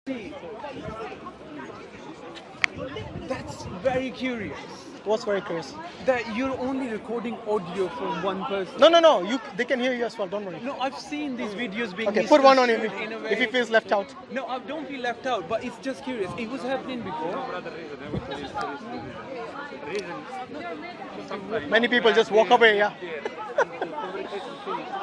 See, that's very curious. What's very curious? That you're only recording audio from one person. No. They can hear you as well. Don't worry. No, I've seen these videos being Okay, put one on him misconstrued in a way. if he feels left out. No, I don't feel left out, but it's just curious. It was happening before. Many people just walk away. Yeah.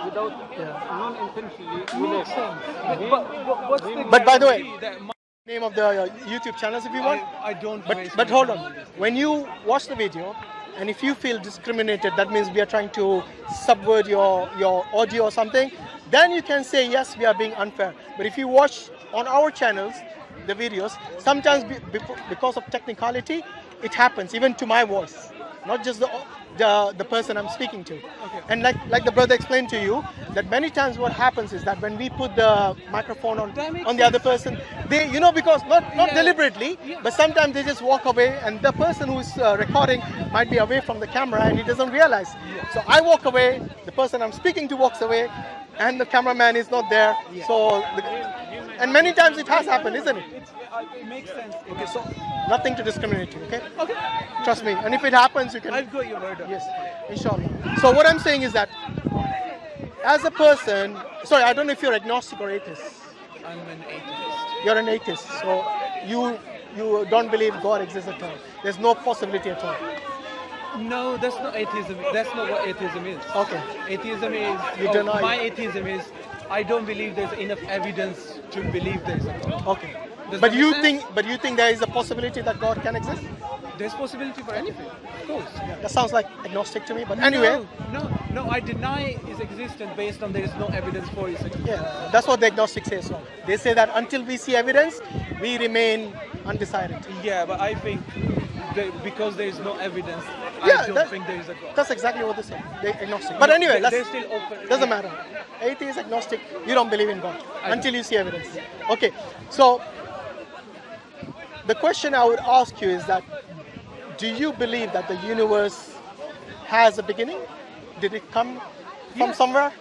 Without non-intentionally. Makes sense. But what's the But by the way, guarantee that Name of the YouTube channels if you want. I don't. But hold on. When you watch the video, and if you feel discriminated, that means we are trying to subvert your audio or something, then you can say yes, we are being unfair. But if you watch on our channels the videos, sometimes because of technicality, it happens even to my voice, not just the person I'm speaking to. Okay. And like the brother explained to you, that many times what happens is that when we put the microphone on the other person, they, because not deliberately, but sometimes they just walk away, and the person who's recording might be away from the camera and he doesn't realize. So I walk away, the person I'm speaking to walks away, and the cameraman is not there. So and many times it has happened, isn't it? It makes sense. Okay, so nothing to discriminate you, okay? Okay. Trust me. And if it happens, you can. I've got your word. Yes, inshallah. So what I'm saying is that, as a person, sorry, I don't know if you're agnostic or atheist. I'm an atheist. You're an atheist, so you don't believe God exists at all. There's no possibility at all. No, that's not atheism. That's not what atheism is. Okay. Atheism is. You deny my it. atheism is. I don't believe there's enough evidence to believe there's a God. Okay. Does But that you make sense? think there is a possibility that God can exist? There's possibility for anything, of course. That sounds like agnostic to me. But anyway, No. I deny his existence based on there is no evidence for his existence. yeah, that's what the agnostics say as well. They say that until we see evidence, we remain undecided. Yeah, but I think because there is no evidence, Yeah, I don't think there is a God. That's exactly what they say. They're agnostic. But anyway, they're still open. doesn't matter. Atheist, agnostic, you don't believe in God I until don't. you see evidence. Okay, so the question I would ask you is that, do you believe that the universe has a beginning? Did it come from Yes. somewhere?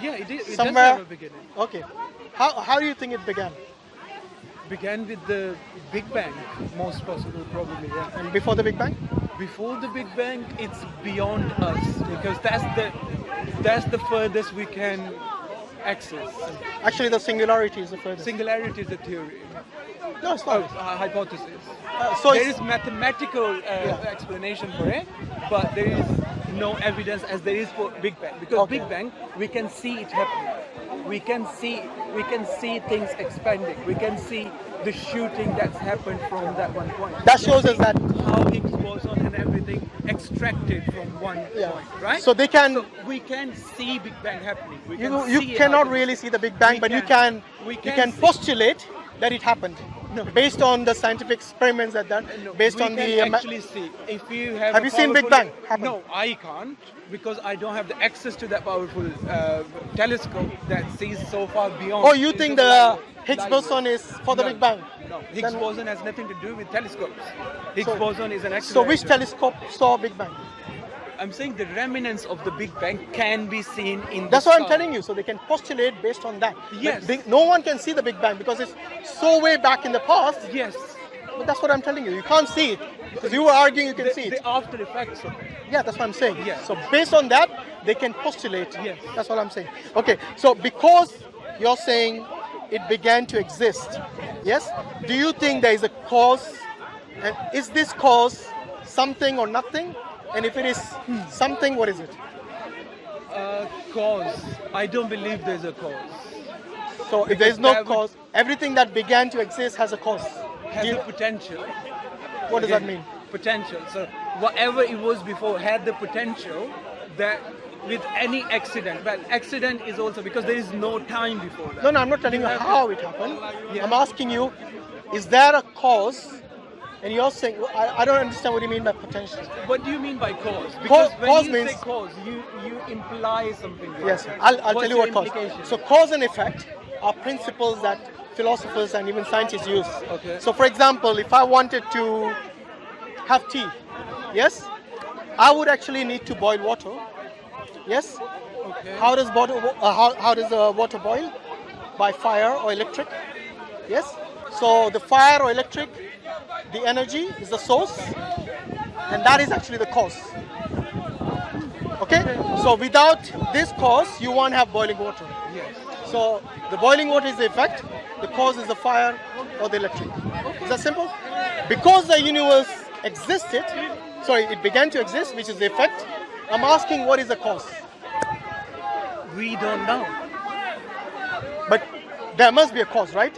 Yeah, it does Somewhere. have a beginning. Okay. How do you think it began? Began with the Big Bang, most possible, probably. Yeah. And before the Big Bang? Before the Big Bang, it's beyond us because that's the furthest we can access. Actually, the singularity is the furthest. Singularity is a theory. No, it's Oh, not. a hypothesis. So There it's- is mathematical explanation for it, but there is no evidence as there is for Big Bang. Because Okay. Big Bang, we can see it happening. We can see things expanding. We can see the shooting that's happened from that one point. That shows us that. How Higgs boson and everything extracted from one Yeah. point, right? So they can. So we can see Big Bang happening. We can You see it cannot happening. really see the Big Bang, We but you can can see. postulate that it happened. No. Based on the scientific experiments that done, No, based we on can the actually see if you have. Have a you seen Big powerful- Bang happen? No, I can't because I don't have the access to that powerful telescope that sees so far beyond. Oh, you think into the light- Higgs light boson years. is for the No, Big Bang? No, Higgs Then- boson has nothing to do with telescopes. Higgs So- boson is an accelerator. So which telescope saw Big Bang? I'm saying the remnants of the Big Bang can be seen in. That's the what I'm sky. telling you. So they can postulate based on that. But Yes. no one can see the Big Bang because it's so way back in the past. Yes. But that's what I'm telling you. You can't see it because you were arguing you can see it. The after effects of it. Yeah, that's what I'm saying. Yeah. So based on that, they can postulate. Yes. That's what I'm saying. Okay, so because you're saying it began to exist, yes? Do you think there is a cause? And is this cause something or nothing? And if it is something, what is it? Cause. I don't believe there's a cause. So if Because there is no that would- cause, everything that began to exist has a cause. Has Do you- the potential. what does that Again, mean? Potential. So whatever it was before had the potential that with any accident, well, accident is also because there is no time before that. No, I'm not telling you have how it happened. Yeah. I'm asking you, is there a cause? And you're saying, I don't understand what you mean by potential. What do you mean by cause? Because when cause you means- say cause, you imply something. There. Yes, I'll What's tell you your what cause. implication? So cause and effect are principles that philosophers and even scientists use. Okay. So for example, if I wanted to have tea, yes, I would actually need to boil water. Yes. Okay. How does water boil? By fire or electric? Yes. So the fire or electric, the energy is the source, and that is actually the cause. Okay? So without this cause, you won't have boiling water. Yes. So the boiling water is the effect, the cause is the fire or the electric. Is that simple? Because the universe existed, it began to exist, which is the effect. I'm asking what is the cause? We don't know. But there must be a cause, right?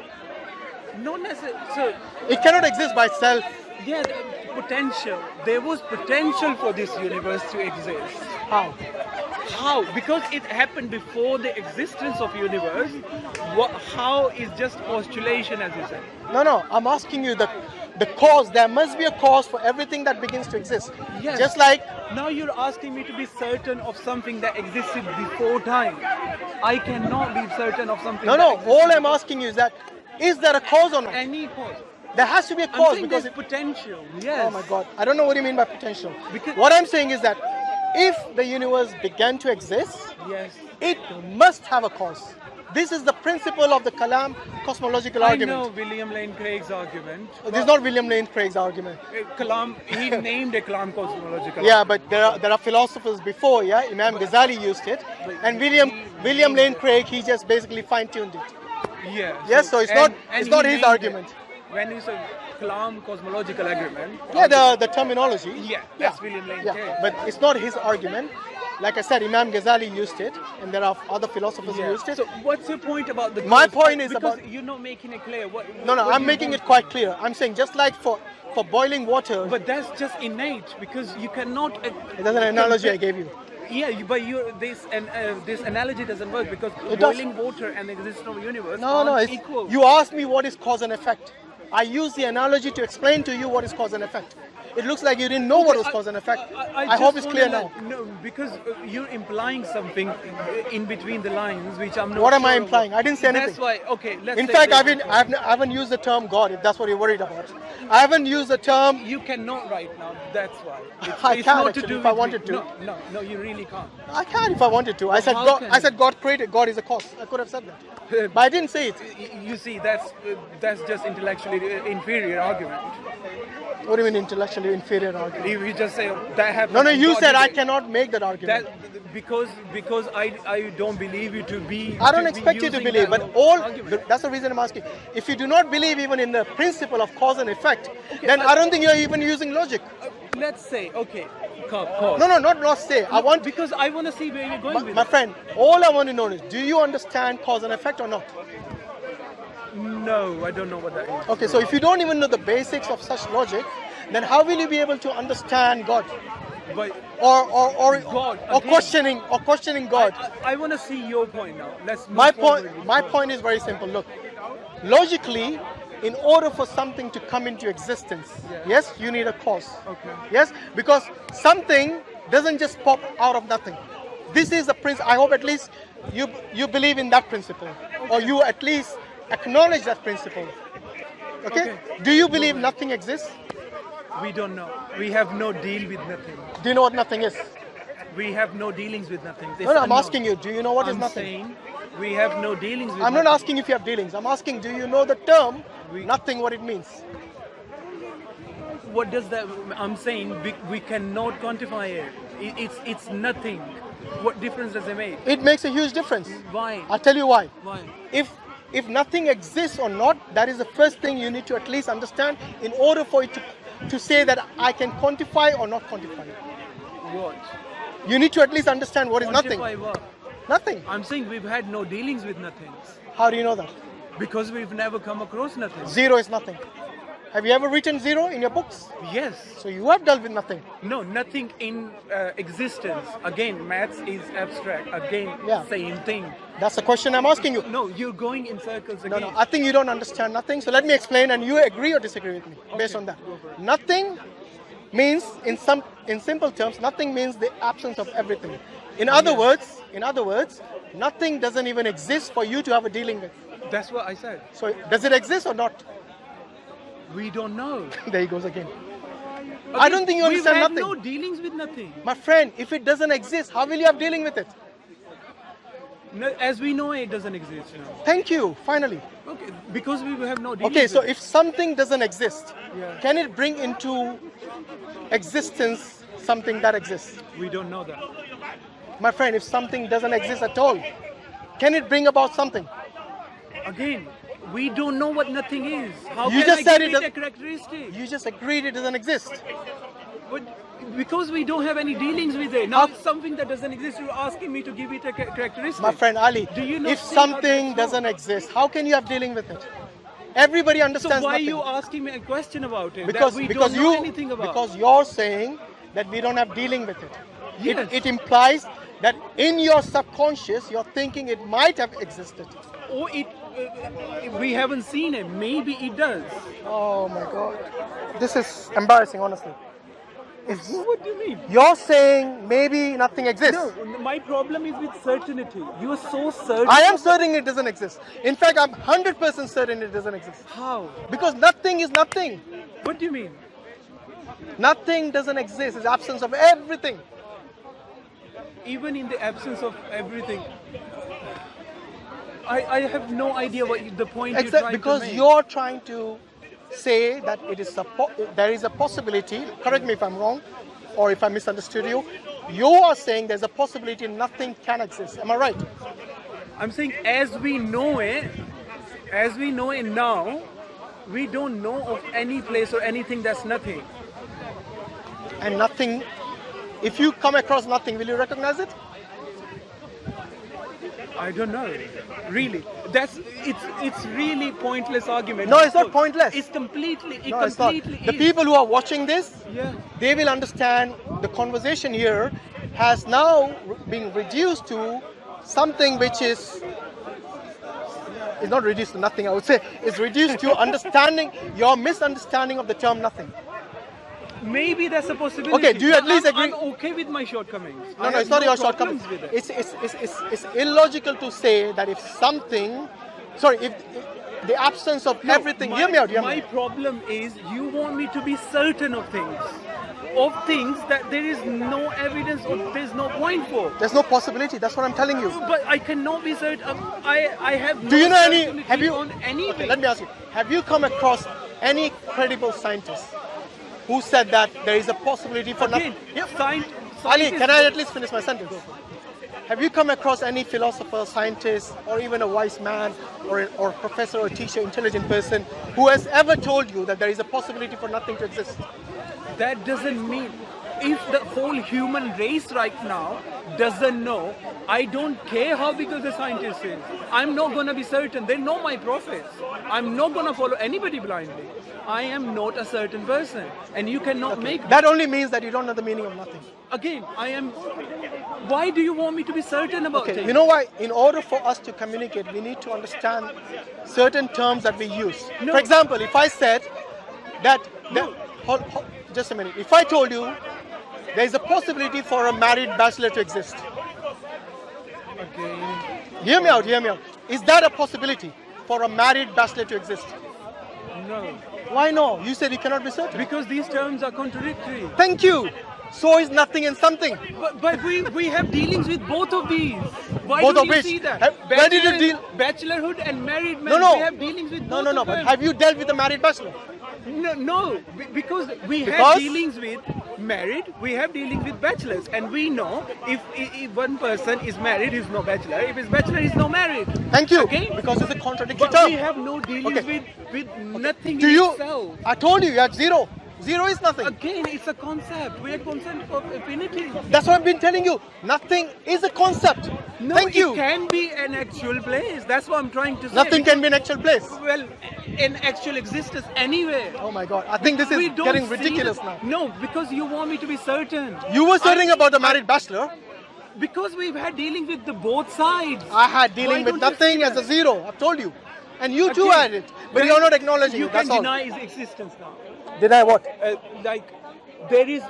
Not necessarily. So, It cannot exist by itself. yeah, potential. There was potential for this universe to exist. How? How? Because it happened before the existence of universe. How is just postulation, as you said. No, I'm asking you the cause. There must be a cause for everything that begins to exist. Yes. Just like, Now you're asking me to be certain of something that existed before time. I cannot be certain of something. no, that existed all I'm before- asking you is that, is there a cause or not? Any cause. There has to be a I'm cause saying because there's potential. Yes. oh my God, I don't know what you mean by potential. Because- What I'm saying is that if the universe began to exist, Yes. it must have a cause. This is the principle of the Kalam cosmological I argument. know William Lane Craig's argument. This is not William Lane Craig's argument. Kalam, he named a Kalam cosmological. Yeah, but there are philosophers before, yeah. Imam Ghazali used it, and William Lane Craig, he just basically fine-tuned it. Yeah. Yes, so it's not his he named argument. it. When you say Kalam cosmological agreement. Yeah, the terminology. Yeah, that's William Lane Craig. Yeah, but it's not his argument. Like I said, Imam Ghazali used it, and there are other philosophers who used it. So what's your point about the? My cause? point is because about- you're not making it clear. No, what I'm you making want. it quite clear. I'm saying just like for boiling water, But that's just innate because you cannot. that's an analogy I gave you. Yeah, but this analogy doesn't work because It does. boiling water and the existence of the universe No, aren't it's, equal. you asked me what is cause and effect. I used the analogy to explain to you what is cause and effect. It looks like you didn't know what was cause and effect. I just hope it's wanna clear let- now. No, because you're implying something in between the lines, which I'm not. What am I sure of. implying? I didn't say anything. That's why. Okay, let's. In say fact, this. I haven't used the term God, if that's what you're worried about. I haven't used the term. You cannot right now. That's why. I It's can not actually to do if I with wanted to. No, you really can't. I can if I wanted to. I said how God. can I you? said God created. God is a cause. I could have said that, but I didn't say it. You see, that's just intellectually inferior argument. What do you mean intellectually inferior argument? If you just say that happened. No, you God said did I it. cannot make that argument. That because I don't believe you to be. I don't to be expect you to using believe, that but all argument. that's the reason I'm asking. If you do not believe even in the principle of cause and effect, then but- I don't think you're even using logic. Let's say okay, cause. No, not say. I want because I want to see where you're going with my it. friend. All I want to know is, do you understand cause and effect or not? No, I don't know what that is. Okay, so if you don't even know the basics of such logic, then how will you be able to understand God But or God, again. questioning God? I want to see your point now. Let's move My forward point with my God. point is very simple. Look, logically, in order for something to come into existence, yes, you need a cause. Okay. Yes, because something doesn't just pop out of nothing. This is a principle. I hope at least you believe in that principle, or you at least acknowledge that principle. Okay? Do you believe nothing exists? We don't know. We have no deal with nothing. Do you know what nothing is? We have no dealings with nothing. It's No, I'm unknown. asking you. Do you know what is I'm nothing? saying we have no dealings with I'm not nothing. asking if you have dealings. I'm asking, do you know the term nothing? What it means? What does that? I'm saying we cannot quantify it. It's nothing. What difference does it make? It makes a huge difference. Why? I'll tell you why. Why? If nothing exists or not, that is the first thing you need to at least understand in order for it to say that I can quantify or not quantify. What? You need to at least understand what is nothing. Quantify what? Nothing. I'm saying we've had no dealings with nothing How do you know that? because we've never come across nothing. Zero is nothing. Have you ever written zero in your books? Yes. So you have dealt with nothing. No, nothing in existence. Again, maths is abstract. Again, Yeah. same thing. That's the question I'm asking you. No, you're going in circles No, again. no, I think you don't understand nothing. So let me explain, and you agree or disagree with me based on that. go for it. Nothing means, in simple terms, nothing means the absence of everything. In other words, nothing doesn't even exist for you to have a dealing with. That's what I said. So does it exist or not? We don't know. There he goes again. I don't think you understand We've had nothing. no dealings with nothing. My friend, if it doesn't exist, how will you have dealing with it? No, as we know, it doesn't exist now. Thank you, finally. Okay, because we have no dealings Okay, so with it. if something doesn't exist, Yeah. can it bring into existence something that exists? We don't know that. My friend, if something doesn't exist at all, can it bring about something? Again, we don't know what nothing is. How You can just I said give it it a does- characteristic? You just agreed it doesn't exist. But because we don't have any dealings with it. Now it's something that doesn't exist. You're asking me to give it a characteristic. My friend Ali, Do you not if see how something that's doesn't wrong? exist, how can you have dealing with it? Everybody So understands why are nothing. you asking me a question about it because that we because don't know you anything about? because you're saying that we don't have dealing with it. Yes. It implies that in your subconscious you're thinking it might have existed. Or we haven't seen it. Maybe it does. Oh my God, this is embarrassing, honestly. What do you mean? You're saying maybe nothing exists. No, my problem is with certainty. You are so certain. I am certain it doesn't exist. In fact, I'm 100% certain it doesn't exist. How? Because nothing is nothing. What do you mean? Nothing doesn't exist. It's absence of everything. Even in the absence of everything, I have no idea what the point you're Except trying because to make. you're trying to say that it is there is a possibility, correct me if I'm wrong, or if I misunderstood you, you are saying there's a possibility nothing can exist. Am I right? I'm saying as we know it now, we don't know of any place or anything that's nothing. And nothing, if you come across nothing, will you recognize it? I don't know. Really. It's really pointless argument. No, it's not pointless. It's completely No, it's not. completely The is. people who are watching this, Yeah. they will understand the conversation here has now been reduced to something which is not reduced to nothing, I would say. It's reduced to understanding your misunderstanding of the term nothing. Maybe that's a possibility. Okay, do you at least I'm agree? okay with my shortcomings. No, I no, have it's not your problems shortcoming. with it. It's illogical to say that if something, if the absence of No, everything, my- hear me out, hear me My out. problem is you want me to be certain of things that there is no evidence or there's no point for. There's no possibility, that's what I'm telling you. But I cannot be certain. I have. Do no you know any, certainty have you, on anything? okay, let me ask you, have you come across any credible scientist who said that there is a possibility for Again, nothing? Ali, can I at least finish my sentence? Have you come across any philosopher, scientist, or even a wise man, or professor, or teacher, intelligent person who has ever told you that there is a possibility for nothing to exist? That doesn't mean if the whole human race right now doesn't know, I don't care how big the scientist is. I'm not going to be certain. They know my prophets. I'm not going to follow anybody blindly. I am not a certain person. And you cannot make me. That only means that you don't know the meaning of nothing. Again, I am. Why do you want me to be certain about Okay, it? you know why? In order for us to communicate, we need to understand certain terms that we use. No. For example, if I said that, just a minute. If I told you there is a possibility for a married bachelor to exist, Again, hear me out, hear me out. Is that a possibility for a married bachelor to exist? no. Why no? You said you cannot be certain. Because these terms are contradictory. Thank you. So is nothing and something. But we have dealings with both of these. Why Both don't of you which? see that? Where did you deal? Bachelorhood and married men. No. We have dealings with both No. of But them. have you dealt with a married bachelor? No, because we Because? have dealings with married, we have dealings with bachelors, and we know if one person is married, he's no bachelor. If he's bachelor, he's no married. Thank you. Okay? Because it's a contradictory But term. we have no dealings Okay. with nothing Do in you? itself. I told you, you had zero. Zero is nothing. Again, it's a concept. We are concept of affinity. That's what I've been telling you. Nothing is a concept. No, Thank you. it can be an actual place. That's what I'm trying to say. Nothing can be an actual place. Well, in actual existence anywhere. Oh my God. I think this We is don't getting see ridiculous the- now. No, because you want me to be certain. You were saying about the married bachelor. Because we've had dealing with the both sides. I had dealing Why with don't you see nothing as a that? zero. I've told you. And you too Again, had it. But then you're not acknowledging you it. That's can all. deny his existence now. Deny what? Like there is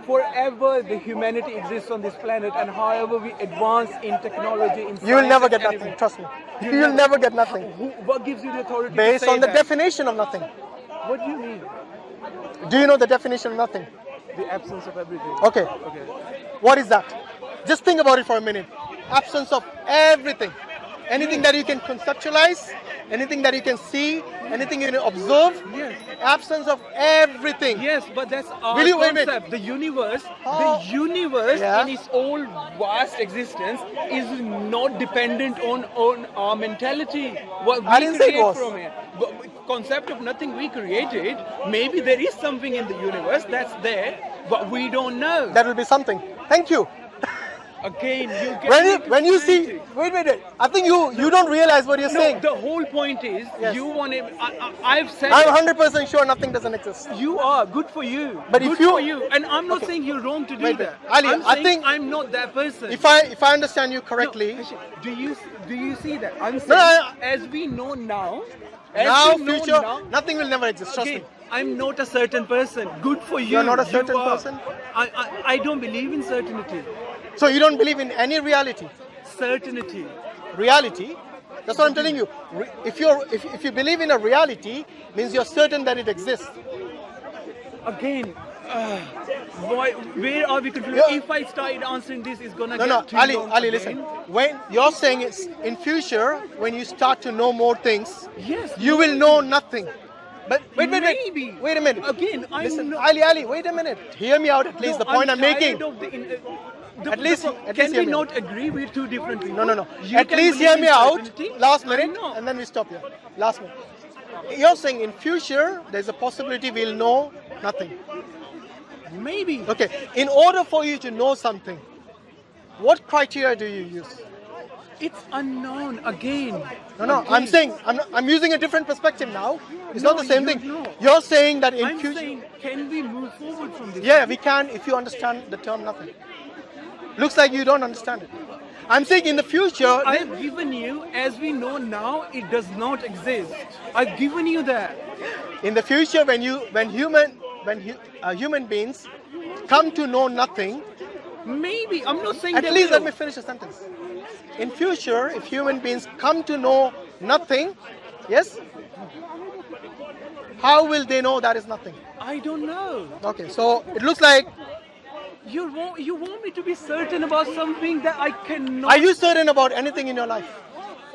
forever the humanity exists on this planet, and however we advance in technology, in You will science never and get nothing. everything. Trust me. You'll never get nothing. What gives you the authority Based to say on the that? definition of nothing. What do you mean? Do you know the definition of nothing? The absence of everything. Okay. Okay. What is that? Just think about it for a minute. absence of everything. Anything that you can conceptualize, anything that you can see, anything you can observe, Yes. absence of everything. Yes, but that's our Will you- wait a minute. concept. The universe, Oh. the universe Yeah. in its whole vast existence is not dependent on our mentality. What we I didn't say it create was. from it. But concept of nothing we created. Maybe there is something in the universe that's there, but we don't know. That will be something. Thank you. Again, you get When you see, wait. I think you don't realize what you're No, saying. the whole point is Yes. you want to. I've said I'm it. 100% sure nothing doesn't exist. You are good for you. But good if you- for you, and I'm not Okay. saying you're wrong to do Wait, that. Ali, I'm I saying think- I'm not that person. If I understand you No, correctly, Hashim, do you see that? I'm saying No, as we know now, as now, we know future, now, nothing will never exist. Trust again, me. I'm not a certain person. Good for you. You're not a You certain are. person? I don't believe in certainty. So you don't believe in any reality. Certainty. Reality. That's what I'm telling you. If you believe in a reality, means you're certain that it exists. Again, where are we confused? Yeah. If I start answering this, it's gonna No, get no, too Ali, long Ali, again. listen. When you're saying it's in future, when you start to know more things, Yes. you will know nothing. But wait, Maybe. wait a minute. Again, I'm Listen, not- Ali, wait a minute. Hear me out at least. No, The point I'm tired making. of At least can hear we me not agree? We're two different people. No. You At can least believe hear in me out. certainty. Last I minute, know. and then we stop here. Last minute. You're saying in future there's a possibility we'll know nothing. Maybe. Okay. In order for you to know something, what criteria do you use? It's unknown again. No. I'm saying I'm using a different perspective now. It's not No, the same you- thing. no. You're saying that in I'm future. saying, can we move forward from this? Yeah, we can if you understand the term nothing. Looks like you don't understand it. I'm saying in the future. I've given you, as we know now, it does not exist. I've given you that. In the future, when human beings come to know nothing, Maybe. I'm not saying at they least will. let me finish the sentence. In future, if human beings come to know nothing, yes, how will they know that is nothing? I don't know. Okay, so it looks like. You want me to be certain about something that I cannot. Are you certain about anything in your life?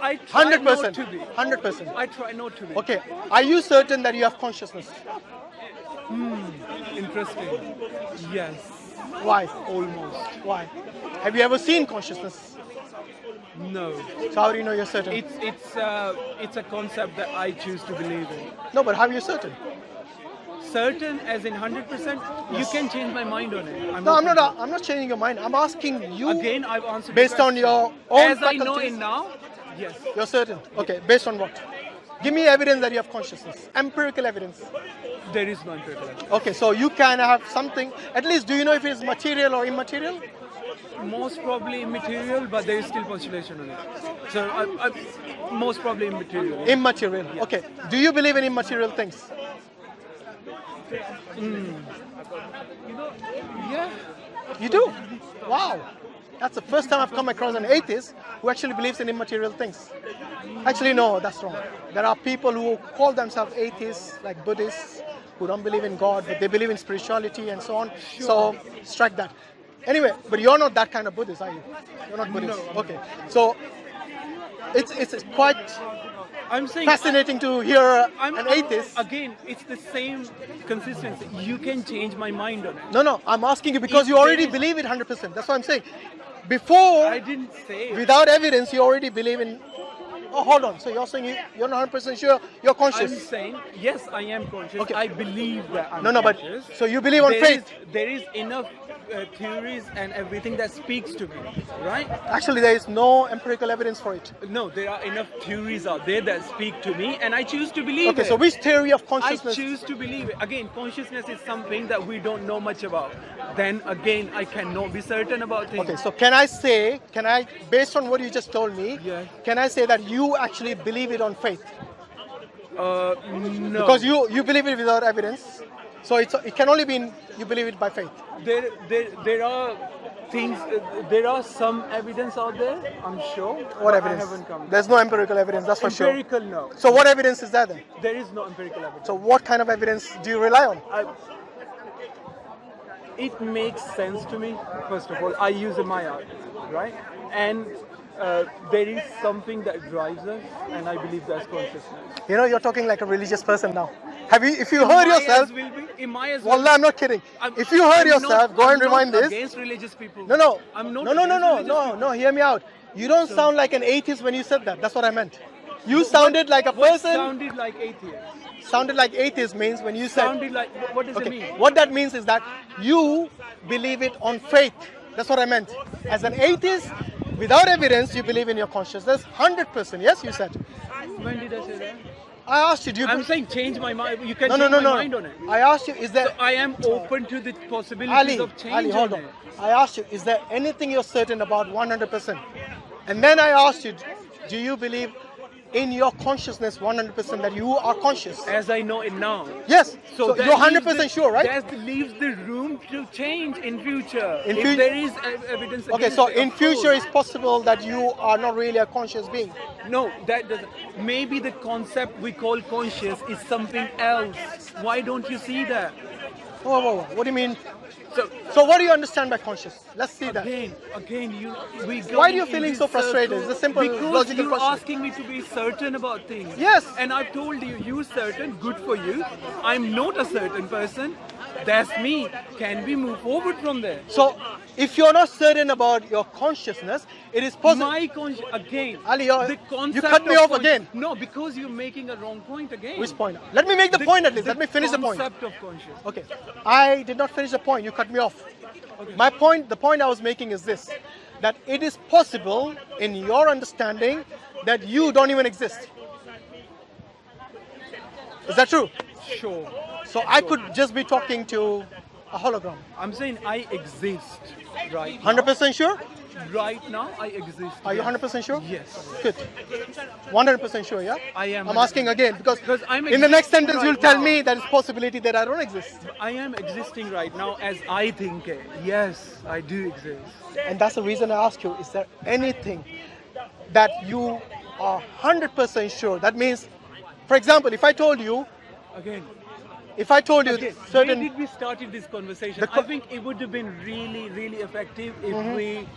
I try 100%. not to be. 100%. I try not to be. Okay, are you certain that you have consciousness? Interesting. Yes. Why? Almost. Why? Have you ever seen consciousness? No. So how do you know you're certain? It's a concept that I choose to believe in. No, but how are you certain? Certain, as in 100%. You can change my mind on it. No, I'm open not. I'm not changing your mind. I'm asking to- you. Again, I've answered. Based the on question. your own As I know faculties. it now. Yes. You're certain. Okay, based on what? Give me evidence that you have consciousness. Empirical evidence. There is no empirical evidence. Okay, so you can have something. At least, do you know if it is material or immaterial? Most probably immaterial, but there is still postulation on it. So most probably immaterial. Immaterial. Okay. Do you believe in immaterial things? Yeah. You do? Wow. That's the first time I've come across an atheist who actually believes in immaterial things. Actually, no, that's wrong. There are people who call themselves atheists, like Buddhists, who don't believe in God, but they believe in spirituality and so on. So, strike that. Anyway, but you're not that kind of Buddhist, are you? You're not Buddhist. No. Okay. So, it's quite I'm saying fascinating to hear I'm an atheist. Again, it's the same consistency. You can change my mind on it. No, I'm asking you because If you already there is- believe it 100%. That's what I'm saying. Before, I didn't say it. without evidence, you already believe in. Oh, hold on. So you're saying you're not 100% sure you're I'm conscious? saying yes, I am conscious. Okay. I believe that I'm No, but conscious. so you believe on There faith? there is enough theories and everything that speaks to me, right? Actually, there is no empirical evidence for it. No, there are enough theories out there that speak to me, and I choose to believe Okay, it. so which theory of I consciousness? choose to believe it. Again, consciousness is something that we don't know much about. Then again, I cannot be certain about things. Okay, so based on what you just told me, Yeah. can I say that you actually believe it on faith? No. Because you believe it without evidence, so it can only be you believe it by faith. There are things. There are some evidence out there. I'm sure. What but evidence? I haven't come. There's no empirical evidence, that's for sure. Empirical, no. So what evidence is there then? There is no empirical evidence. So what kind of evidence do you rely on? It makes sense to me. First of all, I use in my art, right? And there is something that drives us, and I believe that's consciousness. You know, you're talking like a religious person now. If you heard yourself, Wallah, I'm not kidding. If you heard yourself, go and rewind this. Against religious people. No. I'm not. No. Hear me out. You don't sound like an atheist when you said that. That's what I meant. You sounded like a What person. sounded like atheist? Sounded like atheist means when you said. Sounded like. What does it mean? What that means is that you believe it on faith. That's what I meant. As an atheist, without evidence, you believe in your consciousness 100%. Yes, you said. When did I say that? I asked you. Do you? I'm saying change my mind. You can No. change my mind on it. I asked you. Is there? So I am open to the possibilities of change Ali, hold on on. it. I asked you, is there anything you're certain about 100%? And then I asked you, do you believe in your consciousnness 100% that you are conscious? As I know it now. Yes. So that you're leaves 100% sure, right? That leaves the room to change in future. In if there is evidence. Okay, against so it, in of future course. it's possible that you are not really a conscious being. No, that doesn't. Maybe the concept we call conscious is something else. Why don't you see that? Whoa. What do you mean? So So what do you understand by conscious? Let's see that. again, we go Why are you in feeling this so frustrated? circle It's a simple because logical you're question. asking me to be certain about things. Yes. And I've told you, you certain, good for you. I'm not a certain person. That's me. Can we move forward from there? So if you're not certain about your consciousness, it is possible. Again, Ali, the concept you cut me of off again. No, because you're making a wrong point again. Which point? Let me make the point at least. Let me finish the point. Concept of conscious. Okay. I did not finish the point. You cut me off. Okay. The point I was making is this, that it is possible in your understanding that you don't even exist. Is that true? Sure. So I could just be talking to a hologram. I'm saying I exist right 100% sure? now. Right now, I exist. Are you yes. 100% sure? Yes. Good. 100% sure, yeah? I am. I'm asking again because I'm in the next existing sentence right you'll tell now. me there is possibility that I don't exist. I am existing right now as I think it. Yes, I do exist. And that's the reason I ask you, is there anything that you are 100% sure? That means, for example, if I told you Again, certain... where did we started this conversation? The I think it would have been really, really effective if we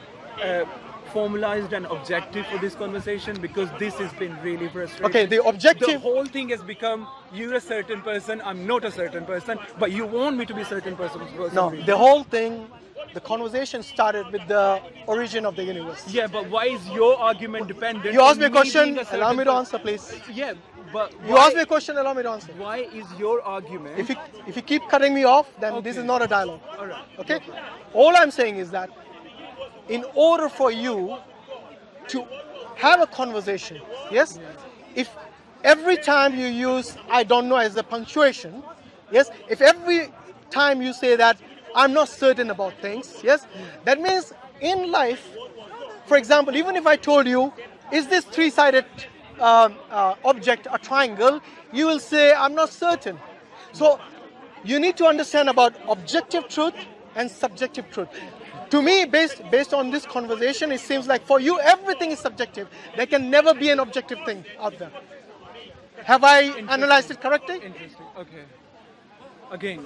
formalized an objective for this conversation, because this has been really frustrating. Okay, the objective... The whole thing has become, you're a certain person, I'm not a certain person, but you want me to be a certain person. No, the whole thing, the conversation started with the origin of the universe. Yeah, but why is your argument dependent? You asked me a on question, being certain allow me to person? answer, please. Yeah, but You asked me a question, allow me to answer. why is your argument? If you keep cutting me off, then this Okay. is not a dialogue. All right. Okay? All I'm saying is that in order for you to have a conversation, yes, if every time you use I don't know as a punctuation, yes, if every time you say that I'm not certain about things, yes, that means in life, for example, even if I told you, is this three-sided object a triangle, you will say I'm not certain. So you need to understand about objective truth and subjective truth. To me, based on this conversation, it seems like for you everything is subjective. There can never be an objective thing out there. Have I analyzed it correctly? Interesting. Okay. Again,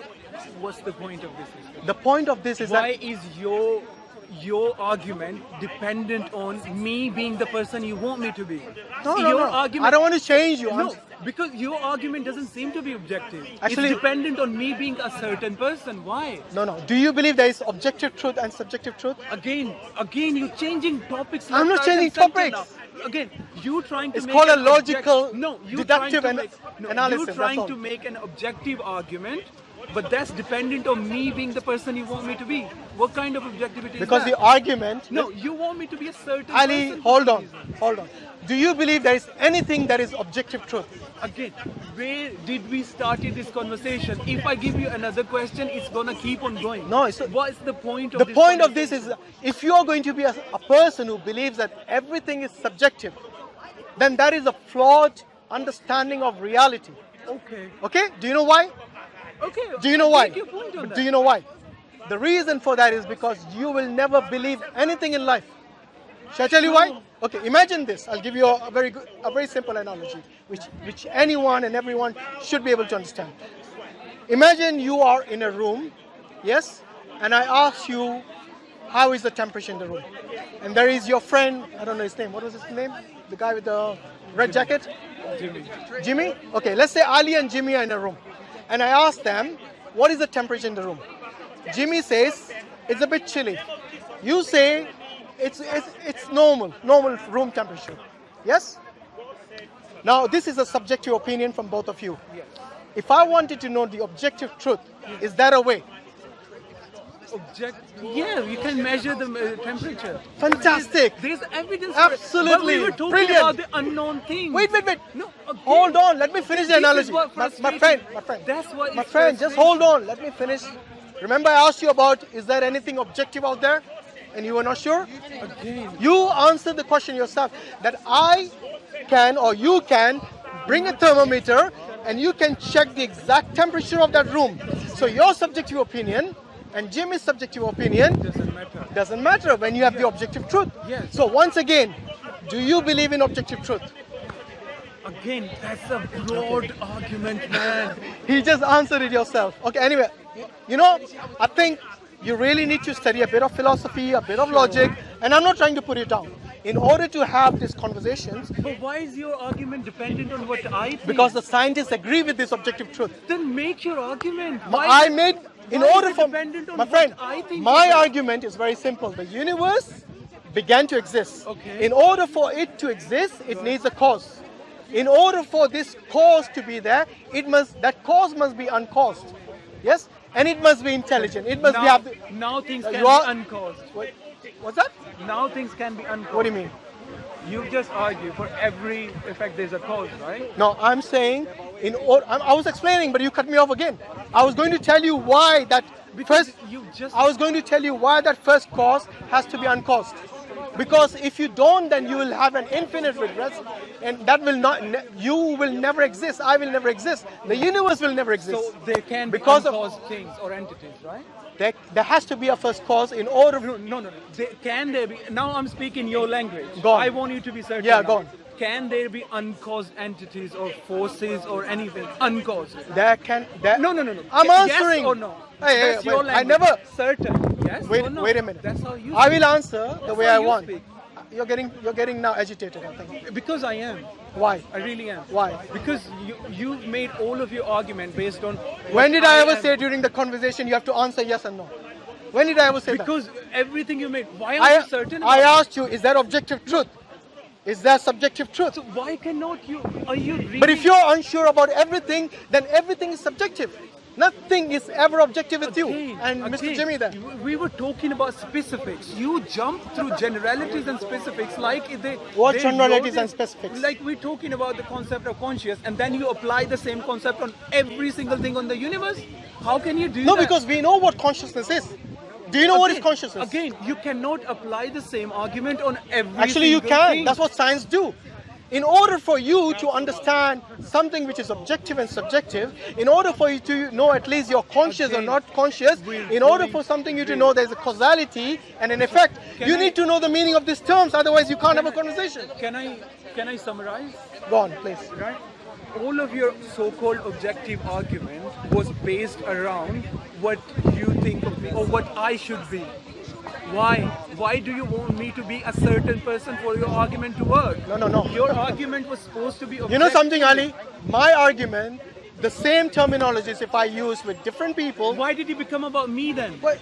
what's the point of this discussion? The point of this is Why that is your argument dependent on me being the person you want me to be? no, Your no. argument, I don't want to change you. No, because your argument doesn't seem to be objective. Actually- it's dependent on me being a certain person. Why? No. Do you believe there is objective truth and subjective truth? Again, you're changing topics. I'm not left, right, changing and center topics. now. Again, you trying to It's make called a an logical, you're trying deductive to make, analysis, You're that's trying all. to make an objective argument, but that's dependent on me being the person you want me to be. What kind of objectivity Because is the that? argument... No, you want me to be a certain Ali, person. hold on. Do you believe there is anything that is objective truth? Again, where did we started this conversation? If I give you another question, it's gonna keep on going. No, it's- What's the point of The this point of this conversation? is, if you are going to be a person who believes that everything is subjective, then that is a flawed understanding of reality. Okay. Okay? Do you know why? Okay. Do you know why? Take your point on that. Do you know why? The reason for that is because you will never believe anything in life. Shall I tell you why? Okay, imagine this. I'll give you a very simple analogy, which anyone and everyone should be able to understand. Imagine you are in a room, yes, and I ask you, how is the temperature in the room? And there is your friend, I don't know his name. What was his name? The guy with the red jacket? Jimmy. Jimmy? Okay, let's say Ali and Jimmy are in a room. And I ask them, what is the temperature in the room? Jimmy says, it's a bit chilly. You say, it's normal room temperature. Yes? Now, this is a subjective opinion from both of you. Yes. If I wanted to know the objective truth, is there a way? Yeah, you can measure the temperature. Fantastic. There's evidence. Absolutely. But we were talking Brilliant. about the unknown things. Wait. No, again, Hold on, let me finish the this is analogy. what My frustrates friend. That's what My is friend, just frustrating. hold on. Let me finish. Remember I asked you about, is there anything objective out there? And you were not sure? Again. You answered the question yourself. That I can or you can bring a thermometer and you can check the exact temperature of that room. So your subjective opinion and Jimmy's subjective opinion doesn't matter when you have the objective truth. Yes. So once again, do you believe in objective truth? Again, that's a broad argument, man. He just answered it yourself. Okay, anyway, you know, I think you really need to study a bit of philosophy, a bit of logic, and I'm not trying to put it down. In order to have these conversations, But why is your argument dependent on what I think? because the scientists agree with this objective truth. Then make your argument. I made, in why is order it for, dependent on my friend, what I think my is right? argument is very simple. The universe began to exist. Okay. In order for it to exist, it needs a cause. In order for this cause to be there, that cause must be uncaused. Yes? And it must be intelligent. It must now, be... now things can you are- be uncaused. What's that? Now things can be uncaused. What do you mean? You just argue for every effect there's a cause, right? No, I'm saying, I was explaining, but you cut me off again. I was going to tell you why that Because first... you just I was going to tell you why that first cause has to be uncaused. Because if you don't, then you will have an infinite regress, and that will not. You will never exist. I will never exist. The universe will never exist. so there can be Because of- uncaused things or entities, right? There has to be a first cause in order. No. Can there be? Now I'm speaking your language. Go on. I want you to be certain. Yeah, now. go on. Can there be uncaused entities or forces or anything uncaused? There can. There, No. I'm Yes answering. or no? Hey, That's your wait, I language. never. Certain. Yes Wait, or no? wait a minute. That's how you. I speak. will answer the That's way how I you want. speak. You're getting now agitated, I think. Because I am. Why? I really am. Why? Because you've made all of your argument based on. When what did I ever am. say during the conversation you have to answer yes and no? When did I ever say Because everything you made. Why that? aren't you certain? I about it? asked you, is there objective truth? Is there subjective truth? So why cannot you? Are you really? But if you're unsure about everything, then everything is subjective. Nothing is ever objective with you. And Mr. Jimmy there. We were talking about specifics. You jump through generalities and specifics like they. What they generalities know and specifics? Like we're talking about the concept of conscious, and then you apply the same concept on every single thing on the universe. How can you do No, that? because we know what consciousness is. Do you know what is consciousness? Again, you cannot apply the same argument on every. Actually, you single can. thing. That's what science do. In order for you to understand something which is objective and subjective, in order for you to know at least you're conscious or Again, not conscious, in order for something you to know there's a causality and an effect, you need to know the meaning of these terms. Otherwise, you can't have a conversation. Can I summarize? Go on, please. Right? All of your so-called objective argument was based around what you think of me or what I should be. Why? Why do you want me to be a certain person for your argument to work? No. Your argument was supposed to be objective. You know something, Ali? My argument, the same terminologies if I use with different people. Why did it become about me then? Well,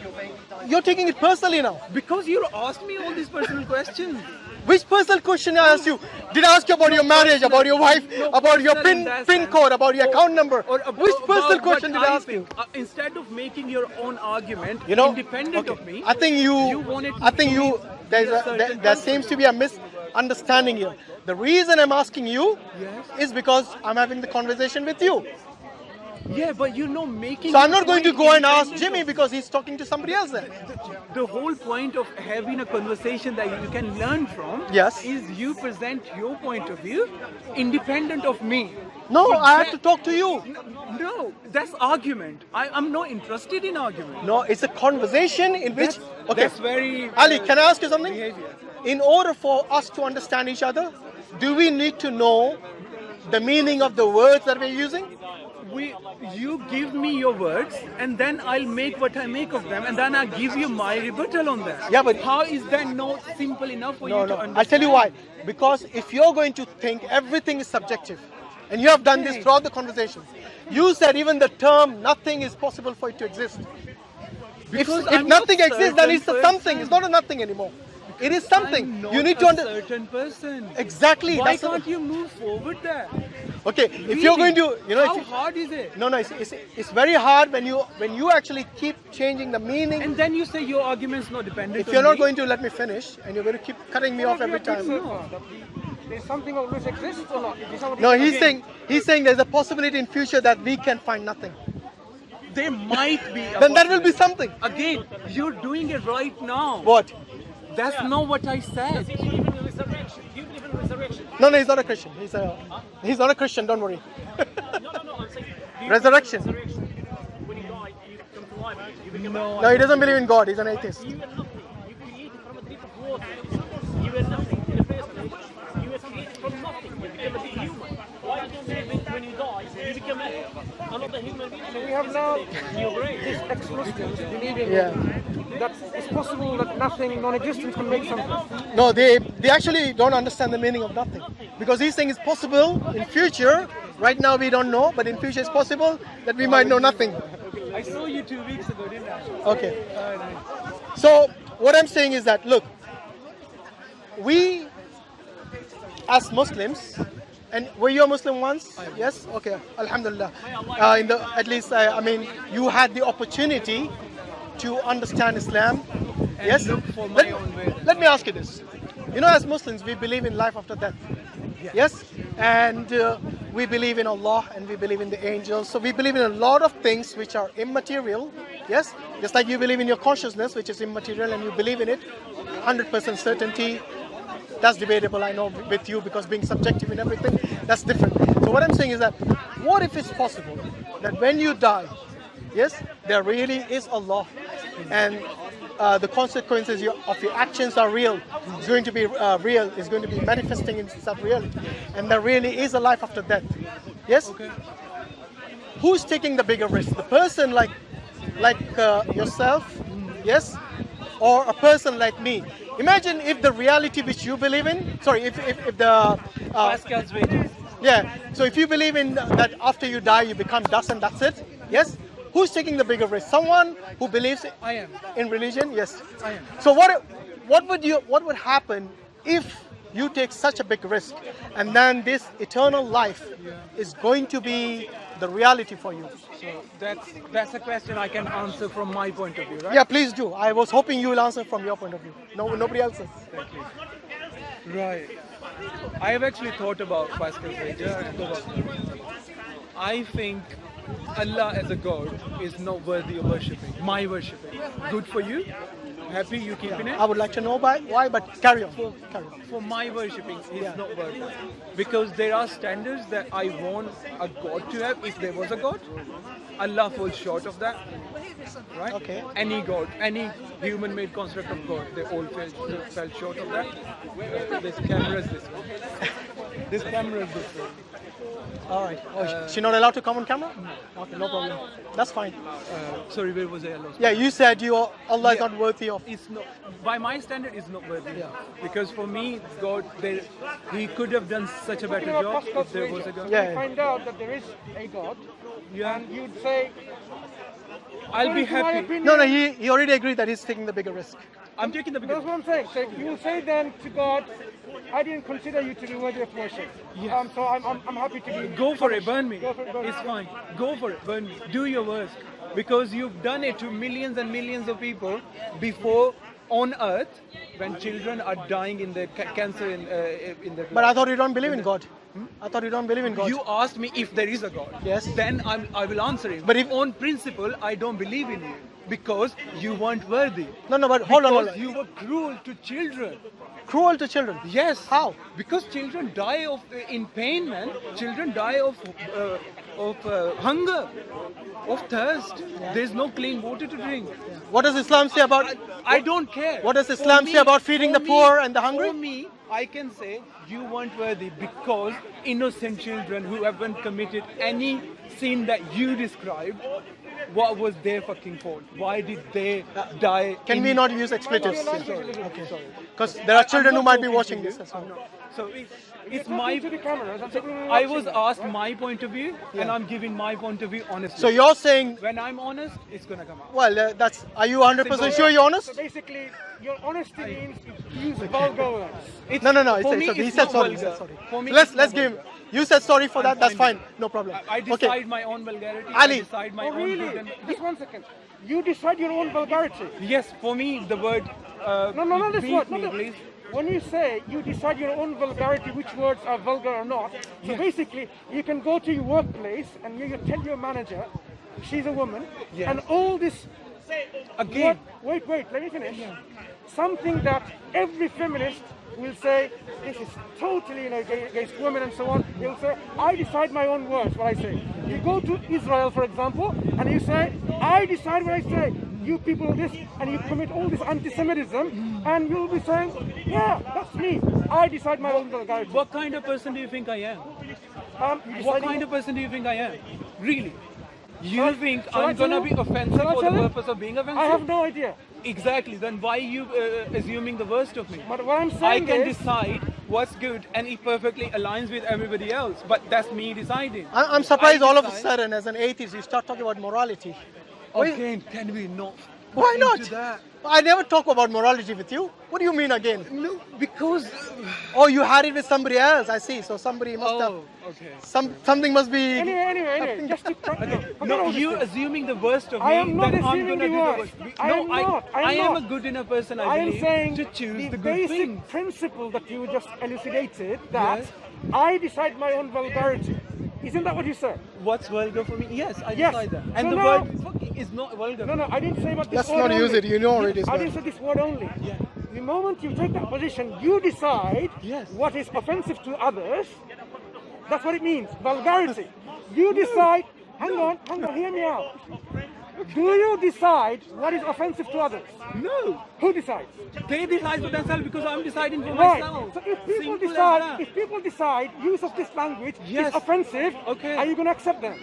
you're taking it personally now. Because you asked me all these personal questions. Which personal question I asked you? Did I ask you about your marriage, about your wife, about your personal in that PIN sense. code, about your account number? Or Which personal about question what did I ask you? think. Instead of making your own argument You know, independent okay, of me, I think wanted to there seems to be a misunderstanding here. The reason I'm asking you Yes. is because I'm having the conversation with you. Yeah, but making. So I'm not going to point go and ask independent Jimmy of- because he's talking to somebody else there. The whole point of having a conversation that you can learn from Yes. is you present your point of view independent of me. No, But I have that- to talk to you. No, that's argument. I'm not interested in argument. No, it's a conversation in which. Okay, That's very. Ali, can I ask you something? Behavior. In order for us to understand each other, do we need to know the meaning of the words that we're using? You give me your words, and then I'll make what I make of them, and then I'll give you my rebuttal on that. Yeah, but- how is that not simple enough for you to understand? I'll tell you why. Because if you're going to think everything is subjective, and you have done this throughout the conversation, you said even the term nothing is possible for it to exist. Because If I'm not nothing exists, then it's a certain something. person. It's not a nothing anymore. It is something. I'm not You need to a understand. certain person. Exactly. Why that's can't you move forward there? Okay, if you're going to, how if you, hard is it? no, it's very hard when you actually keep changing the meaning. And then you say your argument's not dependent If on you're not me. going to let me finish, and you're going to keep cutting me off every time. There's something which exists or not? Is that what No, you're he's saying there's a possibility in future that we can find nothing. There might be. Then that will be something. Again, you're doing it right now. What? That's not what I said. Do you believe in resurrection? Do you believe in resurrection? No, he's not a Christian. He's not a Christian. Don't worry. No, I'm saying. Do you Resurrection. believe in resurrection? When you die, you come to life. You become No, he doesn't believe in God. He's an atheist. You were nothing. You created from a drip of water. You were nothing in the first place. You were created from nothing. You became a big human. Why don't you believe when you die, you become another human being? So we have now these ex-Muslims believing that it's possible that nothing, non-existence can make something. No, they actually don't understand the meaning of nothing. Because he's saying it's possible in future. Right now we don't know, but in future it's possible that we might know nothing. I saw you 2 weeks ago, didn't I? Okay. So what I'm saying is that, look, we as Muslims, and were you a Muslim once? Yes? Okay. Alhamdulillah. At least, I mean, you had the opportunity to understand Islam. And Yes? look for my own way. Let me ask you this. You know, as Muslims, we believe in life after death. Yes? And we believe in Allah, and we believe in the angels. So we believe in a lot of things which are immaterial. Yes? Just like you believe in your consciousness, which is immaterial, and you believe in it, 100% certainty. That's debatable, I know, with you, because being subjective in everything, that's different. So what I'm saying is that, what if it's possible that when you die, yes, there really is Allah, and the consequences of your actions are real. It's going to be real. It's going to be manifesting in that reality, and there really is a life after death. Yes. Okay. Who's taking the bigger risk? The person like yourself, yes, or a person like me? Imagine if the reality which you believe in. Sorry, if the Pascal's wages. yeah. So if you believe in that after you die you become dust and that's it, yes. Who's taking the bigger risk? Someone who believes I am. in religion, yes. I am. So what would happen if you take such a big risk, and then this eternal life is going to be the reality for you? So that's a question I can answer from my point of view, right? Yeah, please do. I was hoping you will answer from your point of view. No, nobody else's. Thank you. Right. I have actually thought about Pascal's wages. I think Allah as a God is not worthy of worshipping. My worshipping. Good for you? Happy you keeping it? I would like to know why, but carry on. Carry on. For my worshipping is not worth it. Because there are standards that I want a God to have if there was a God. Allah falls short of that. Right? Okay. Any God, any human-made construct of God, they all fell short of that. This camera is this one. This camera is this one. All right. Oh, she's not allowed to come on camera? Okay, no problem. That's fine. Sorry, where was I lost? Yeah, you said Allah is Yeah. not worthy of. It's not, by my standard, it's not worthy. Because for me, God, He could have done such a better job if there was a God. Yeah. You find out that there is a God, Yeah. and you'd say, I'll be according to my happy. opinion, No, he already agreed that he's taking the bigger risk. I'm taking the That's bigger. what I'm saying. So you will say then to God, I didn't consider you to be worthy of worship. Yes. So I'm happy to be. Go for it, burn me. Go for it, burn It's me. fine. Go for it, burn me. Do your worst. Because you've done it to millions and millions of people before on earth when children are dying in the cancer in the. But I thought you don't believe in God. I thought you don't believe in God. You asked me if there is a God. Yes. Then I will answer it. But if- on principle, I don't believe in you because you weren't worthy. No, but hold on. Because you were cruel to children. Cruel to children. Yes. How? Because children die in pain, man. Children die of hunger, of thirst. There's no clean water to drink. What does Islam say about? I don't care. What does For Islam say about feeding for the poor and the hungry? For me, I can say you weren't worthy because innocent children who haven't committed any sin that you described, what was their fucking fault? Why did they die? Can we not use expletives? Sorry. Because there are children who I'm not might be talking watching to this you. as well. I'm not. So it's Talking my. to the cameras, and people will I watch was it. asked my point of view, and I'm giving my point of view honestly. So you're saying, when I'm honest, it's gonna come out. well, that's. Are you 100% sure you're honest? So basically, your honesty means you use vulgar words. It's, No. For me, He it's said not sorry. He vulgar. said sorry. For me, Let's it's not give. vulgar. You said sorry for that. That's fine fine. with No problem. I decide my own vulgarity. Ali. I decide my Oh, own really? good and Just 1 second. You decide your own vulgarity. yes, for me, the word. No, not this beat word. me, No. please. When you say you decide your own vulgarity, which words are vulgar or not, so basically you can go to your workplace and you tell your manager, she's a woman, Yes. and all this. Again. Wait, let me finish. Something that every feminist will say, this is totally against women and so on. They'll say, I decide my own words, what I say. You go to Israel, for example, and you say, I decide what I say. You people this, and you commit all this anti-Semitism, and you'll be saying, yeah, that's me. I decide my own vulgarity. What kind of person do you think I am? What kind of person do you think I am? Really? You think shall I I'm tell gonna you? be offensive Shall I for the tell you? purpose of being offensive? I have no idea. Exactly. Then why are you assuming the worst of me? But what I'm I saying can is, decide what's good, and it perfectly aligns with everybody else. But that's me deciding. I'm surprised I all of a decide- sudden, as an atheist, you start talking about morality. Why- Again, can we not? Why into not? That? I never talk about morality with you. What do you mean again? No, because. Oh, you had it with somebody else. I see. So somebody must have. Okay. Something must be. anyway, just to No, you assuming the worst of I me. am not that I'm assuming gonna the do worst. the worst. I am not. I am a good enough person. I am believe saying to choose the the good basic things. principle that you just elucidated, that Yes. I decide my own vulgarity. Isn't that what you said? What's vulgar for me? Yes, I Yes. decide that. And So the now- word fuck is not vulgar. No, I didn't say about this Let's word not use only. it. You know it is I not. didn't say this word only. Yeah. The moment you take that position, you decide Yes. what is offensive to others. That's what it means. Vulgarity. You decide. Hang on, hear me out. Do you decide what is offensive to others? No. Who decides? They decide for themselves because I'm deciding for Right. myself. So if people Simple as decide, that. use of this language Yes. is offensive, Okay. are you going to accept them?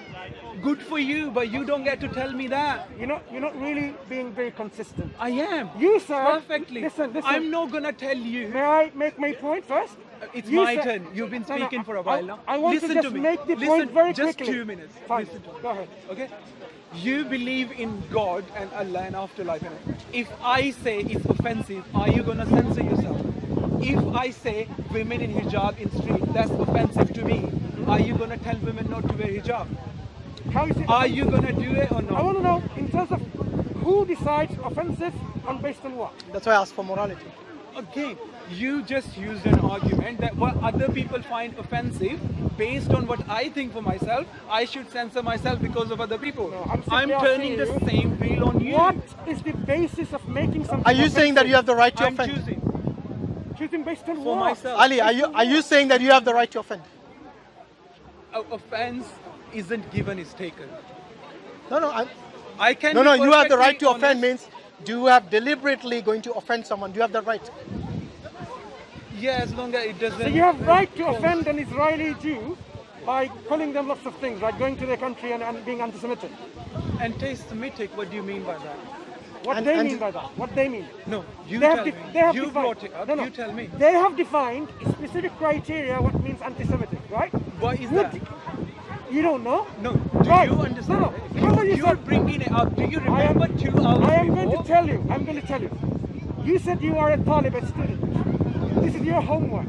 Good for you, but you don't get to tell me that. You're not really being very consistent. I am. You said Perfectly. Listen. I'm not gonna tell you. May I make my point first? It's You my said- turn. You've been No, no, speaking for a while now. I want Listen to just to me. make the Listen, point very just quickly. 2 minutes. Fine. Listen to me. Go ahead. Okay? You believe in God and Allah and afterlife. If I say it's offensive, are you gonna censor yourself? If I say women in hijab in street, that's offensive to me. Are you gonna tell women not to wear hijab? How is it? Are you gonna do it or I not? want to know in terms of who decides offensive and based on what. That's why I asked for morality. Again, you just used an argument that what other people find offensive, based on what I think for myself, I should censor myself because of other people. No, I'm simply turning the asking you, same wheel on you. What is the basis of making something? Are you saying that you have the right to I'm offend? choosing based on for what? myself. Ali, are you saying that you have the right to offend? Offense isn't given, is taken. No. I can. No. be You have the right to perfectly offend honest. means do you have deliberately going to offend someone? Do you have that right? Yeah, as long as it doesn't. So you have right to offend an Israeli Jew by calling them lots of things, like going to their country and being anti-Semitic. Anti-Semitic. What do you mean by that? What And- they and- mean by that? What they mean? No, you They have tell de- me. they have You defined- brought it up. No. You tell me. They have defined specific criteria what means anti-Semitic, right? What is Would- that? You don't know? No. Do Right. you understand? No. it? Remember you You're said- bringing it up. Do you I am- remember 2 hours I am before? going to tell you. I'm going to tell you. You said you are a Taliban student. This is your homework.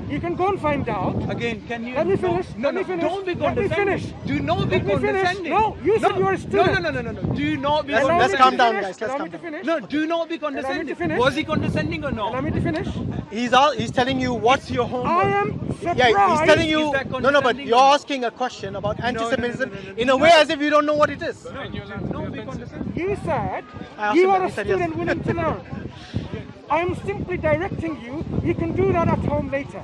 You can go and find out. Again, can you? Let me finish. No, Let me finish. don't be Let me condescending. finish. Do not be Let me finish. condescending. No, you said you are a student. No. Do not be Let's Allow me condescending. to calm down, finish. guys. Let's Allow calm me to down. finish. No, do not be Allow me to condescending. finish. Was he condescending or Allow not? me to finish. He's telling you what's Your homework. I am surprised. Yeah, he's telling you. Is that No, but condescending you're or not? asking a question about anti-Semitism no. in a way as if you don't know what it is. Do not be condescending. You said I asked you him are that. a He said yes. student willing to learn. I am simply directing you. You can do that at home later.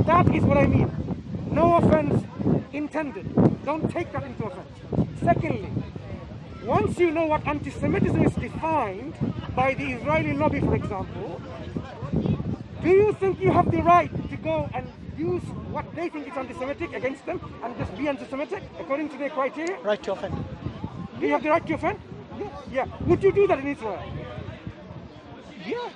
That is what I mean. No offense intended. Don't take that into offense. Secondly, once you know what anti-Semitism is defined by the Israeli lobby, for example, do you think you have the right to go and use what they think is anti-Semitic against them and just be anti-Semitic according to their criteria? Right to offend. Do you have the right to offend? Yes. Yeah. Would you do that in Israel? Yeah.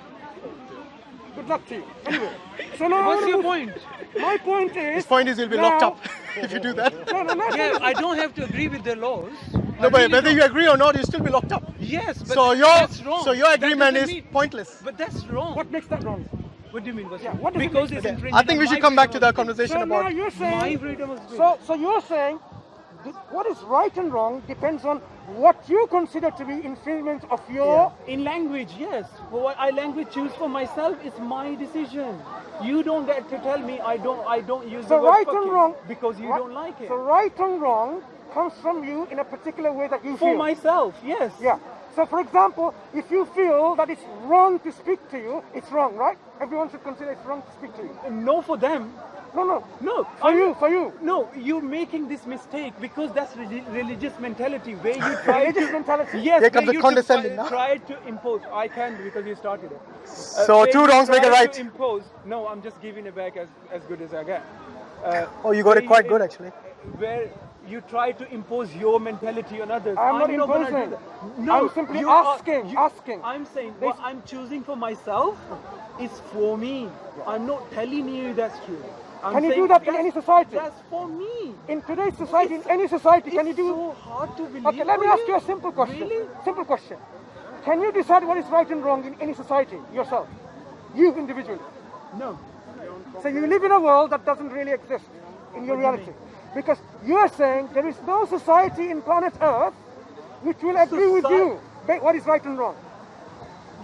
Good luck to you. Anyway, so now What's your point? my point is. His point is you'll be locked up if you do that. No. Yeah, I don't have to agree with their laws. No, but whether you agree or not, you'll still be locked up. Yes, but So that's wrong. so your That agreement doesn't is mean- pointless. But that's wrong. What makes that wrong? What do you mean? Yeah, what does it because mean? it's Okay, infringing I think we on should my come back to the freedom of speech. conversation So now about. you're saying. My freedom of speech. So you're saying what is right and wrong depends on what you consider to be infringement of your. In language, yes. For what I language choose for myself, it's my decision. You don't get to tell me I don't use So the word right and fucking wrong because you ri- don't like it. So right and wrong comes from you in a particular way that you For feel. myself, yes. Yeah. So for example, if you feel that it's wrong to speak to you, it's wrong, right? Everyone should consider it's wrong to speak to you. No, for them. No. For you. No, you're making this mistake because that's religious mentality where you try Religious to. mentality. Yes, Here comes where the you condescending now. try to impose. I can because you started it. So Where two you wrongs make a try right. to impose. No, I'm just giving it back as good as I can. Oh, you got where it quite you- good actually. Where you try to impose your mentality on others. I'm not gonna imposing. do that. No, I'm simply you are- asking. I'm saying what I'm choosing for myself is for me. I'm not telling you that's true. I'm Can you do saying that in that's- any society? That's for me. In today's society, in any society, can you It's do? so hard to believe. Okay, let me for ask you a simple question. Really? Simple question. Can you decide what is right and wrong in any society yourself? You individually. No. So you live in a world that doesn't really exist in your reality. Because you are saying there is no society in planet Earth which will agree with you what is right and wrong.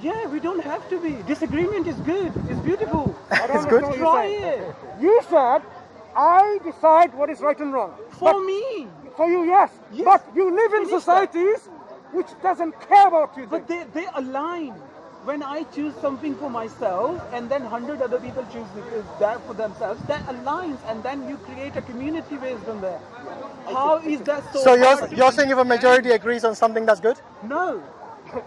Yeah, we don't have to be. Disagreement is good. It's beautiful. I don't It's good. understand what Try you're saying. it. You said, I decide what is right and wrong. For But me. for you, yes. Yes. But you live in Finish societies which doesn't care about you. But they align. When I choose something for myself and then 100 other people choose that for themselves, that aligns and then you create a community based on that. How is that so So hard to you're saying if a majority agrees on something that's good? No.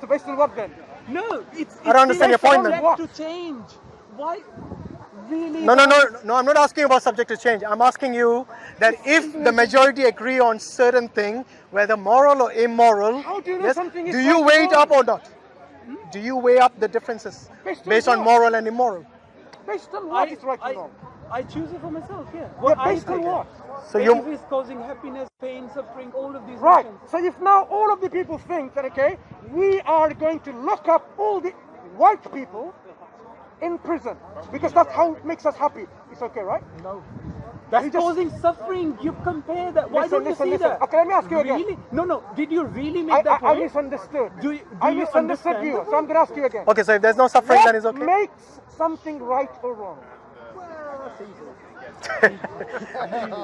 So based on what then? No. It's I don't understand your point, man. subject to change. Why? Really? No, I'm not asking about subject to change. I'm asking you that if the majority agree on certain thing, whether moral or immoral, How do you know yes, something is do you right weigh or it up wrong? or not? Do you weigh up the differences Based on on what? moral and immoral? Based on what is right and wrong? I choose it for myself, yeah. Yeah, based on what? So If you it's causing happiness, pain, suffering, all of these Right. emotions. So if now all of the people think that, okay, we are going to lock up all the white people in prison because that's how it makes us happy, it's okay, right? No. That's You just- causing suffering. You compare that. Why Listen, don't you listen, see listen. that? Okay, let me ask you again. Really? No. Did you really make that I point? misunderstood. Do you I misunderstood understand you, the so I'm going to ask you again. okay? So if there's no suffering, then it's What okay. makes something right or wrong?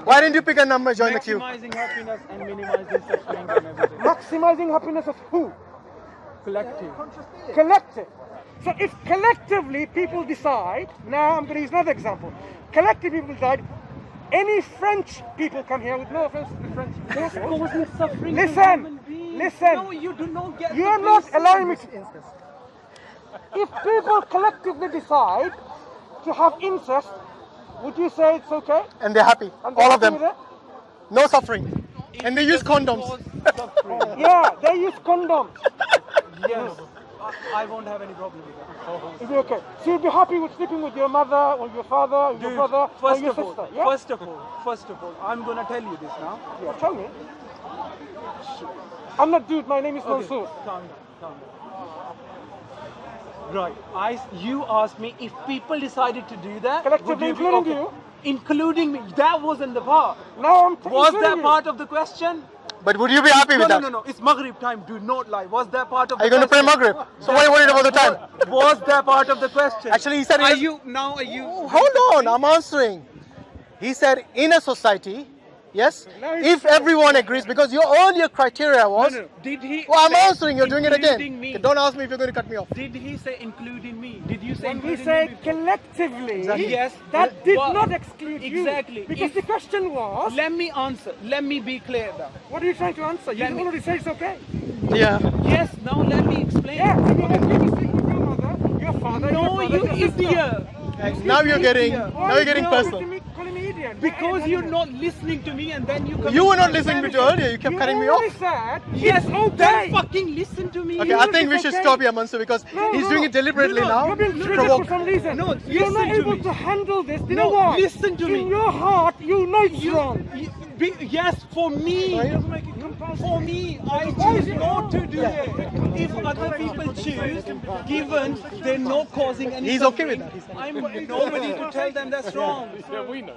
Why didn't you pick a number? Join the queue. Maximizing happiness and minimizing suffering and everything. Maximizing happiness of who? Collective. Collective. So if collectively people decide, now I'm going to use another example. Collective people decide, any French people come here with no offense to the French That's people. causing suffering to Listen, human beings. listen. No, you do not get You the are not basic. allowing me to. If people collectively decide to have incest, would you say it's okay? And they're happy. And they're All of happy them. with it? No suffering. And they use Doesn't condoms. cause suffering. Yeah, they use condoms. Yes. I won't have any problem with that. Is it okay? So you'd be happy with sleeping with your mother or your father or your Dude, brother or first your of sister? all, Yeah? first of all, I'm gonna tell you this now. Yeah, tell me. I'm not dude, my name is Mansur. Calm down. Right. You asked me if people decided to do that. Collectively, would you be including okay? you? Including me. That wasn't the part. Now I'm Was including that you. part of the question? But would you be happy with that? No. It's Maghrib time. Do not lie. Was that part of Are the you going to pray question? Maghrib? So why are you worried about the time? Was that part of the question? Actually, he said. Are you? Hold on, I'm answering. He said in a society, yes, if everyone agrees, because your earlier criteria was. No. Did he? Well, I'm say answering. You're doing it again. including me? Okay, don't ask me if you're going to cut me off. Did he say including me? Did you say When we including say me before? collectively, Yes, that did well, not exclude exactly. you. Because If- the question was, Let me answer. Let me be clear though. what are you trying to answer? You Let me- already said it's okay. Yeah. Yes, now let me explain. Yeah, so you agree to sleep with your mother, your father, No, your brother, you your sister. idiot. Now you're getting idiot. Why now you're getting no? personal. Calling the end. Because you're not listening to me and then you come You were into not my listening to me family. earlier. You kept You cutting me already off. said, Yes, it's okay. then fucking listen to me. Okay, I think we It's should okay. stop here, Mansur, because No, he's no, doing no. it deliberately No, no, now. You're being to triggered provoke. for some reason. No, You're not listen to able me. to handle this. You No, know what? listen to me. In your heart, you know it's wrong. Yes, for me. For me, I choose not to do it. If other people choose, given they're not causing any He's okay with suffering, that. I'm nobody to tell them that's wrong.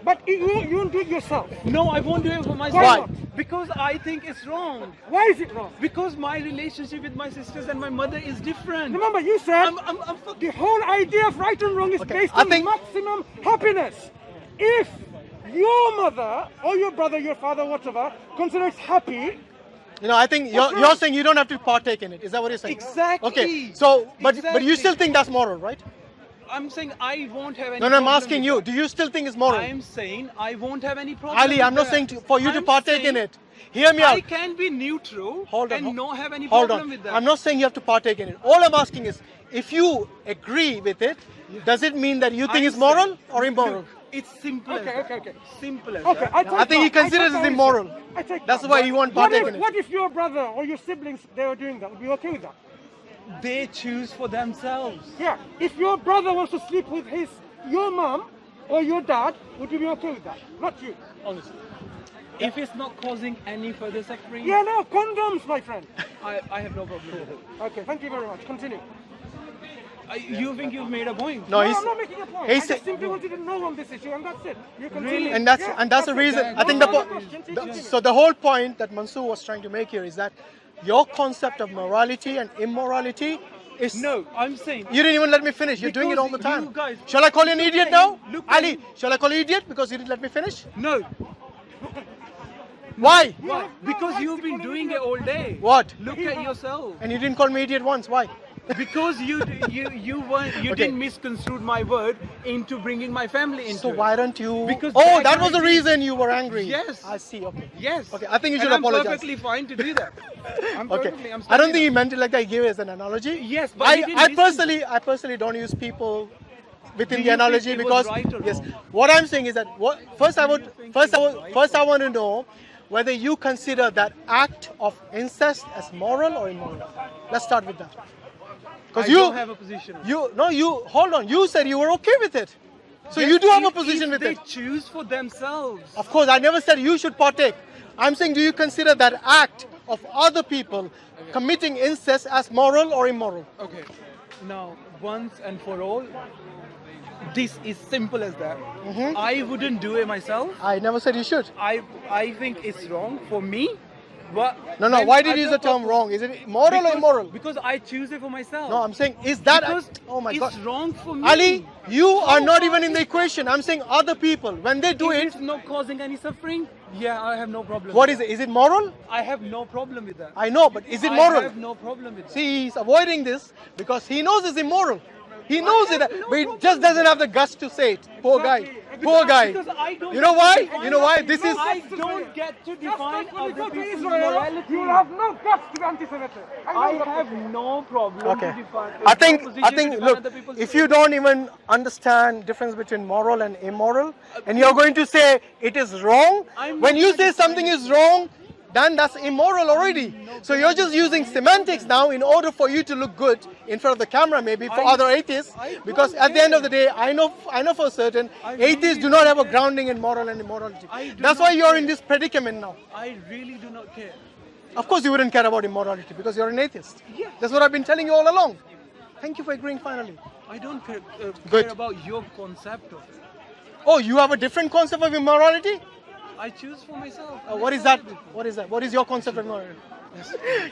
But you won't do it yourself. No, I won't do it for myself. Why not? Because I think it's wrong. Why is it wrong? Because my relationship with my sisters and my mother is different. Remember, you said I'm the whole idea of right and wrong is based I on think- maximum happiness. If your mother or your brother, your father, whatever, considers happy, You know, I think you're saying you don't have to partake in it. Is that what you're saying? Exactly. Okay, so, but you Exactly. still think that's moral, right? I'm saying I won't have any No, no, I'm problem asking with you. that. Do you still think it's moral? I'm saying I won't have any problem. Ali, with I'm not that. saying for you to I'm partake in saying it. Hear me I out. can be neutral Hold on. and not have any Hold problem on. with that. I'm not saying you have to partake in it. All I'm asking is, if you agree with it, does it mean that you think I'm it's moral saying- or immoral? Look, it's simple. Okay, as that. okay, okay. Simple as okay, that. I take I think he back. I considers take it back immoral. what you said. I take That's back. why he won't What partake if, in it. what if your brother or your siblings, they were doing that? Would you be okay with that? They choose for themselves. Yeah. If your brother wants to sleep with your mom or your dad, would you be okay with that? Not you. Honestly. If it's not causing any further suffering, Yeah, no, condoms, my friend. I have no problem with it. Okay, thank you very much. Continue. You think you've made a point? No, No, he's I'm not making a point. he I said- just simply wanted to know on this issue, and that's it. You continue. Really? and that's Yeah, the it. reason. Yeah, I think no, no, no, continue, the continue. so the whole point that Mansur was trying to make here is that your concept of morality and immorality is No, I'm saying. You didn't even let me finish. You're doing it all the Because time. you guys- Shall I call you an idiot now? Look at Ali, him. shall I call you idiot because you didn't let me finish? No. Why? Why? Because you've been doing it all day. What? Look at yourself. And you didn't call me idiot once. Why? Because you Okay. didn't misconstrue my word into bringing my family into So it. why don't you? Because Oh, back that in was the the- reason you were angry. Yes. I see. Okay. Yes. Okay, I think you should And apologize. I'm perfectly fine to do that. I'm Okay. perfectly. I'm I don't standing think he up. meant it like that. He gave it as an analogy. Yes, but he didn't listen. I personally don't use people within Do the you analogy think it was because right or yes. wrong? What I'm saying is that first I want to know whether you consider that act of incest as moral or immoral. Let's start with that. I Because don't have a position. you hold on. You said you were okay with it, so you do have a position with they it. choose for themselves. Of course, I never said you should partake. I'm saying, do you consider that act of other people committing incest as moral or immoral? Okay. Now, once and for all, this is simple as that. Mm-hmm. I wouldn't do it myself. I never said you should. I think it's wrong for me. But No. when Why did you use the other term people- wrong? Is it moral or immoral? Because I choose it for myself. No, I'm saying, is that? because Oh my it's God, wrong for me. Ali, you are not even in the equation. I'm saying other people when they do if it. it's not causing any suffering, yeah, I have no problem. What with is it? Is it moral? that. I have no problem with that. I know, but is it I moral? have no problem with that. See, he's avoiding this because he knows it's immoral. He knows it, but he just doesn't have the guts to say it. Poor guy. Poor guy. Because I don't You know get to why? define You know why? that. This is. I don't get to define Just like when you other go to people's Israel, morality. you will have no guts to be anti-Semitic. I know that. have no problem Okay. to define. I think. no I position think. to define Look, other people's if you don't even understand difference between moral and immoral, and you're going to say it is wrong, I'm when not you going say to something is wrong, then that's immoral already. So you're just using semantics now in order for you to look good in front of the camera, maybe for other atheists. I Because don't at the end care. of the day, I know for certain, I atheists really do not have a don't care. grounding in moral and immorality. I do That's not why you're care. in this predicament now. I really do not care. Of course, you wouldn't care about immorality because you're an atheist. Yeah. That's what I've been telling you all along. Thank you for agreeing finally. I don't care, Good. care about your concept of it. Oh, you have a different concept of immorality? I choose for myself. What is that? What is that? What is your concept of immorality?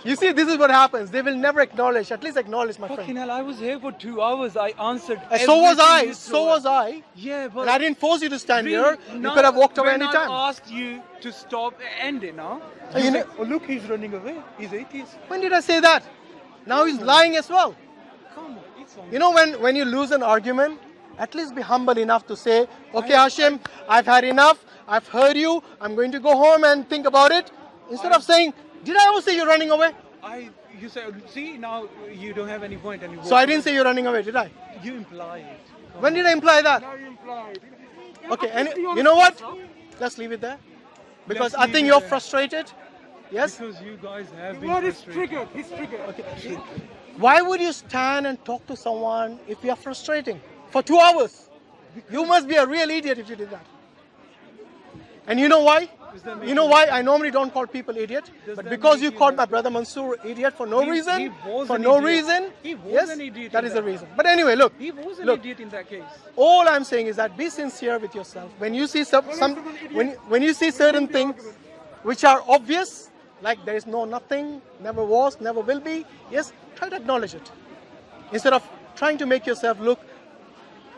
You see, this is what happens. They will never acknowledge, at least acknowledge, my Fucking friend. hell, I was here for 2 hours. I answered. So was everything I. you So threw was at- I. Yeah, but And I didn't force you to stand really, here. You now, could have walked away when anytime. I asked you to stop, end it now. You You know- say, oh look, he's running away. He's atheist. When did I say that? Now he's lying as well. Come on, it's on. You know, when you lose an argument, at least be humble enough to say, okay, Hashim, I've had enough. I've heard you. I'm going to go home and think about it. Instead of saying, did I ever say you're running away? You said, see, now you don't have any point and you So I didn't say you're running away, did I? You imply it. When did I imply that? Now you implied. Okay, and you know what? Let's leave it there. Because I think you're frustrated. Yes? Because you guys have The been word is frustrated. triggered. He's triggered. Okay. Why would you stand and talk to someone if you are frustrating for 2 hours? You must be a real idiot if you did that. And you know why? You know why I normally don't call people idiot? But because you called my brother Mansur idiot for no reason, he was for an no idiot. reason, He was yes, an idiot that in is that the reason. But anyway, look, He was an look, idiot in that case. all I'm saying is that be sincere with yourself. When you see when you see certain things which are obvious, like there is no nothing, never was, never will be, yes, try to acknowledge it. Instead of trying to make yourself look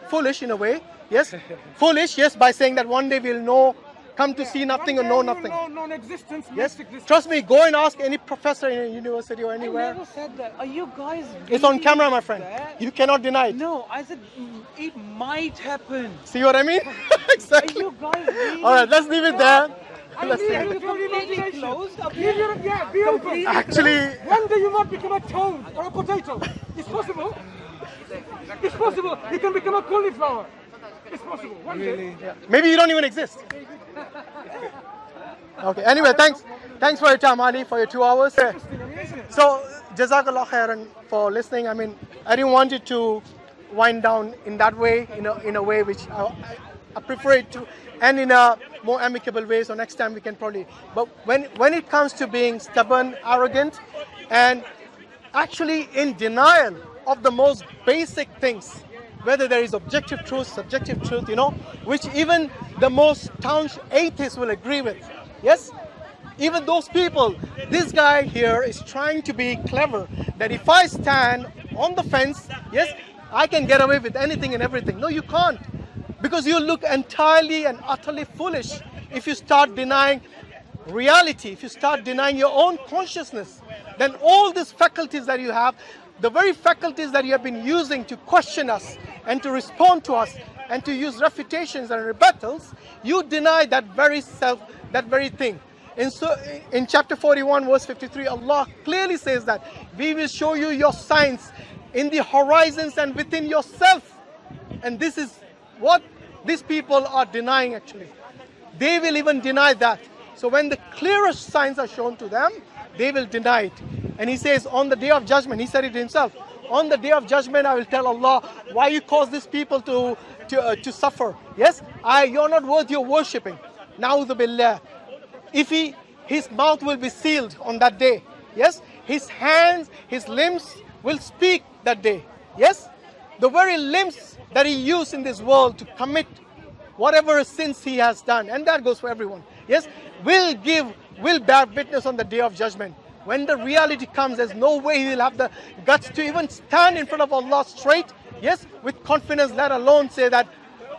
foolish in a way, yes, foolish, yes, by saying that one day we'll know, come to see nothing or know nothing. Non-existence Yes, makes existence. trust me, go and ask any professor in a university or I anywhere. never said that. Are you guys It's on really camera, my friend. that? You cannot deny it. No, I said it might happen. See what I mean? Are Exactly. you guys really? All right, let's leave it there. Let's leave leave it it. to your Completely imagination. closed up. Leave your, yeah, be open. Actually, One day you might become a toad or a potato. It's possible. It's possible. You can become a cauliflower. It's possible. One day. maybe you don't even exist. Okay. Anyway, thanks for your time, Ali, for your 2 hours. So, Jazakallah khairan for listening. I mean, I didn't want it to wind down in that way, in a way which I prefer it to end in a more amicable way. So next time we can probably. But when it comes to being stubborn, arrogant, and actually in denial of the most basic things, whether there is objective truth, subjective truth, which even the most staunch atheists will agree with. Yes? Even those people, this guy here is trying to be clever, that if I stand on the fence, yes, I can get away with anything and everything. No, you can't. Because you look entirely and utterly foolish if you start denying reality, if you start denying your own consciousness. Then all these faculties that you have, the very faculties that you have been using to question us and to respond to us and to use refutations and rebuttals, you deny that very thing. In chapter 41, verse 53, Allah clearly says that we will show you your signs in the horizons and within yourself. And this is what these people are denying actually. They will even deny that. So when the clearest signs are shown to them, they will deny it. And he says on the day of judgment, he said it himself, on the day of judgment I will tell Allah, why you cause these people to suffer. Yes, you're not worth your worshipping. Na'udhu billah. If his mouth will be sealed on that day. Yes, his hands, his limbs will speak that day. Yes, the very limbs that he used in this world to commit whatever sins he has done, and that goes for everyone. Yes, will bear witness on the day of judgment. When the reality comes, there's no way he will have the guts to even stand in front of Allah straight, yes, with confidence, let alone say that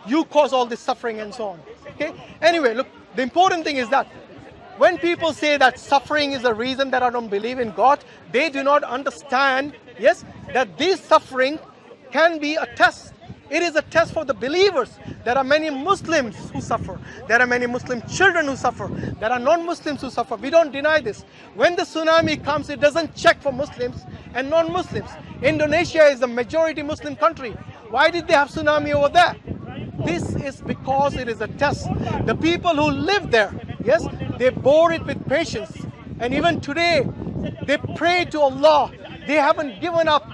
you cause all this suffering and so on. Okay. Anyway, look, the important thing is that when people say that suffering is the reason that I don't believe in God, they do not understand, yes, that this suffering can be a test. It is a test for the believers. There are many Muslims who suffer. There are many Muslim children who suffer. There are non-Muslims who suffer. We don't deny this. When the tsunami comes, it doesn't check for Muslims and non-Muslims. Indonesia is a majority Muslim country. Why did they have tsunami over there? This is because it is a test. The people who live there, yes, they bore it with patience. And even today, they pray to Allah. They haven't given up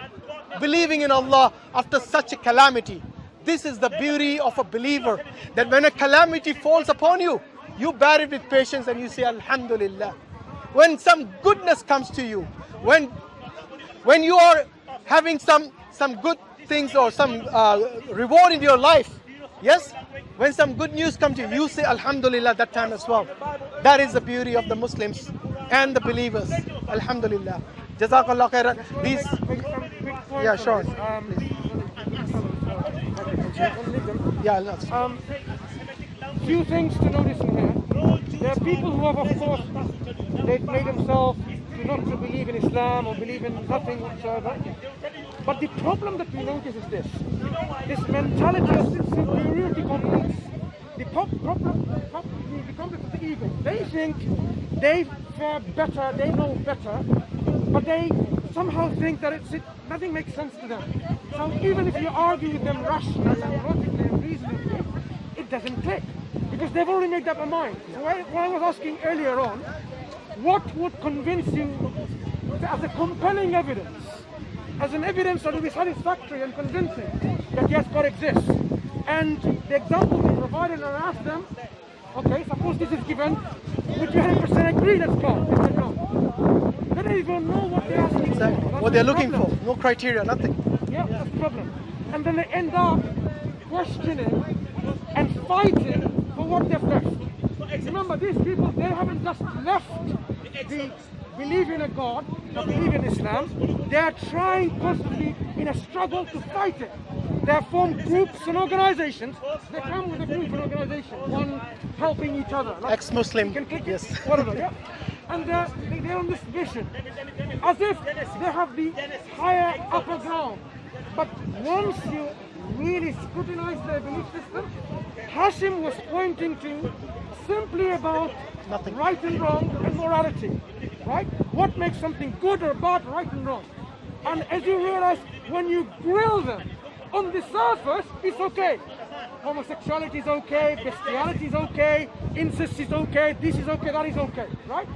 believing in Allah after such a calamity. This is the beauty of a believer, that when a calamity falls upon you, you bear it with patience and you say Alhamdulillah. When some goodness comes to you, when you are having some good things or some reward in your life, yes, when some good news comes to you, you say Alhamdulillah that time as well. That is the beauty of the Muslims and the believers. Alhamdulillah. Jazakallah khairan. These, yeah, sure. Yeah, that's Few things to notice in here. There are people who have, of course, they've made themselves not to believe in Islam or believe in nothing whatsoever. But the problem that we notice is this mentality of superiority complex. The complex of the ego. They think they fare better, they know better, but they somehow think that nothing makes sense to them. So even if you argue with them rationally and logically and reasonably, it doesn't click because they've already made up their mind. So what I was asking earlier on, what would convince you as a compelling evidence, as an evidence that will be satisfactory and convincing that yes, God exists? And the example we provided, and I asked them, okay, suppose this is given, would you 100% agree that's God? They said no. They don't even know what they're asking for. Exactly. That's What they're the looking problem. for. No criteria, nothing. Yeah, that's the problem. And then they end up questioning and fighting for what they've left. Remember, these people, they haven't just left the belief in a God, or believe in Islam. They are trying constantly in a struggle to fight it. They have formed groups and organizations. They come with a group and organization, one helping each other. Like Ex-Muslim, you can click it, yes. whatever, yeah. And they're on this mission, as if they have the higher upper ground. But once you really scrutinize their belief system, Hashim was pointing to simply about Nothing. right and wrong and morality, right? What makes something good or bad, right and wrong. And as you realize, when you grill them, on the surface, it's okay. Homosexuality is okay, bestiality is okay, incest is okay, this is okay, that is okay, right?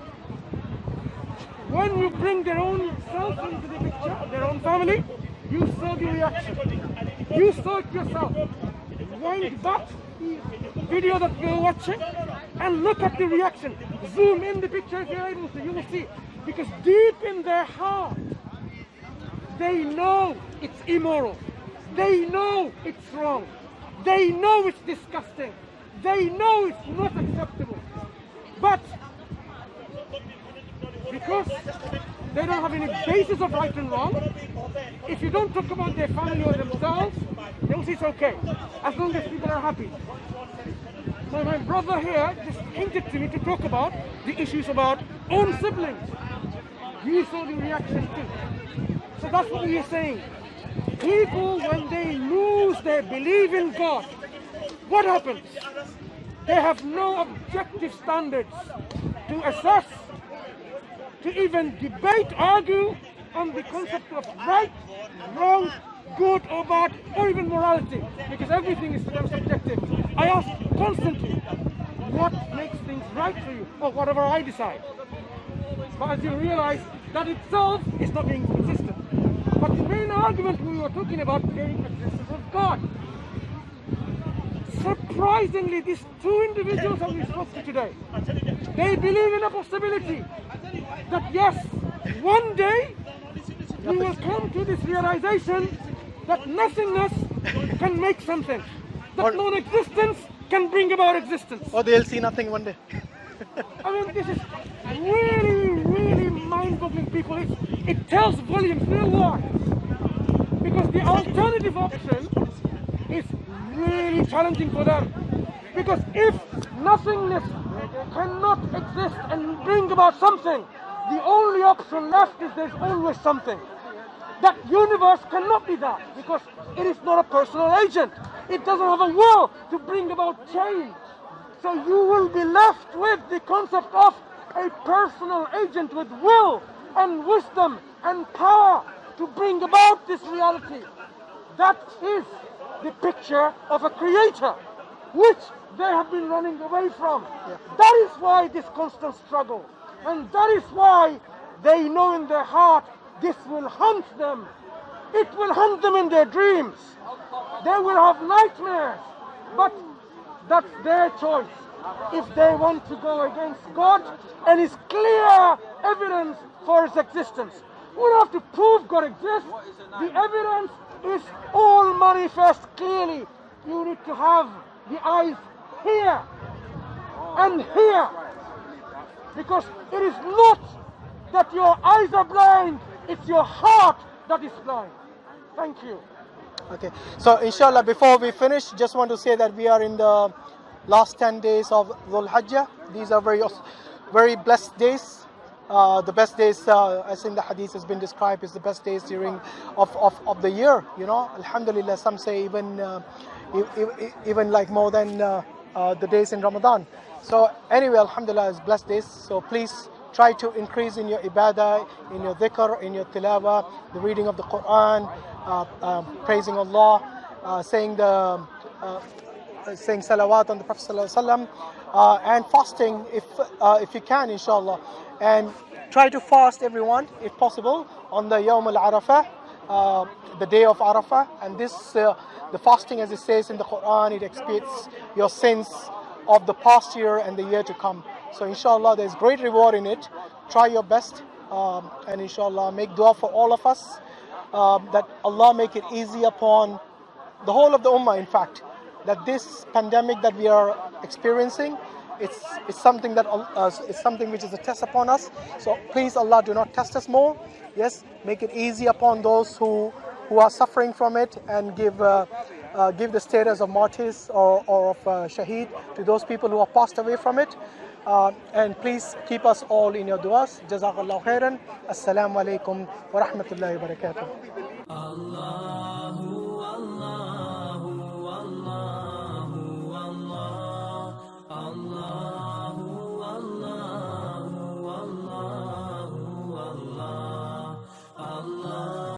When you bring their own self into the picture, their own family, you saw the reaction. You saw it yourself. Wind back the video that you're watching and look at the reaction. Zoom in the picture if you're able to, you will see. Because deep in their heart, they know it's immoral. They know it's wrong. They know it's disgusting. They know it's not acceptable. But because they don't have any basis of right and wrong, if you don't talk about their family or themselves, they will say it's okay, as long as people are happy. So my brother here just hinted to me to talk about the issues about own siblings. You saw the reaction too. So that's what we are saying. People, when they lose their belief in God, what happens? They have no objective standards to assess, to even debate, argue on the concept of right, wrong, good or bad, or even morality, because everything is subjective. I ask constantly, what makes things right for you, or whatever I decide. But as you realize, that itself is not being consistent. But the main argument we were talking about being existence of God. Surprisingly, these two individuals that we spoke to today, they believe in a possibility that yes, one day we will come to this realization that nothingness can make something, that non-existence can bring about existence. Or they'll see nothing one day. I mean, this is really, really mind-boggling, people. It tells volumes. You know why? Because the alternative option is really challenging for them. Because if nothingness cannot exist and bring about something, the only option left is there's always something. That universe cannot be that, because it is not a personal agent. It doesn't have a will to bring about change. So you will be left with the concept of a personal agent with will and wisdom and power to bring about this reality. That is the picture of a creator, which they have been running away from. That is why this constant struggle. And that is why they know in their heart this will haunt them. It will haunt them in their dreams. They will have nightmares. But that's their choice. If they want to go against God and His clear evidence for His existence. We don't have to prove God exists. The evidence is all manifest clearly. You need to have the eyes here and here. Because it is not that your eyes are blind, it's your heart that is blind. Thank you. Okay, so inshallah, before we finish, just want to say that we are in the last 10 days of Dhul Hajjah. These are very blessed days. The best days, as in the hadith has been described, is the best days during of the year. You know, alhamdulillah, some say even like more than the days in Ramadan. So anyway, alhamdulillah, it's blessed days. So please try to increase in your ibadah, in your dhikr, in your tilawah, the reading of the Quran, praising Allah, saying the saying salawat on the Prophet ﷺ, and fasting if you can, inshallah. And try to fast, everyone, if possible, on the Yawm al-Arafah, the day of Arafah. And this, the fasting, as it says in the Quran, it expiates your sins of the past year and the year to come. So inshallah, there's great reward in it. Try your best, and inshallah, make dua for all of us, that Allah make it easy upon the whole of the ummah, in fact, that this pandemic that we are experiencing, it's something that it's something which is a test upon us. So please, Allah, do not test us more. Yes, make it easy upon those who are suffering from it, and give the status of martyrs or of shaheed to those people who have passed away from it. And please keep us all in your du'as. Jazakallahu khairan. Assalamu alaikum wa rahmatullahi wa barakatuh.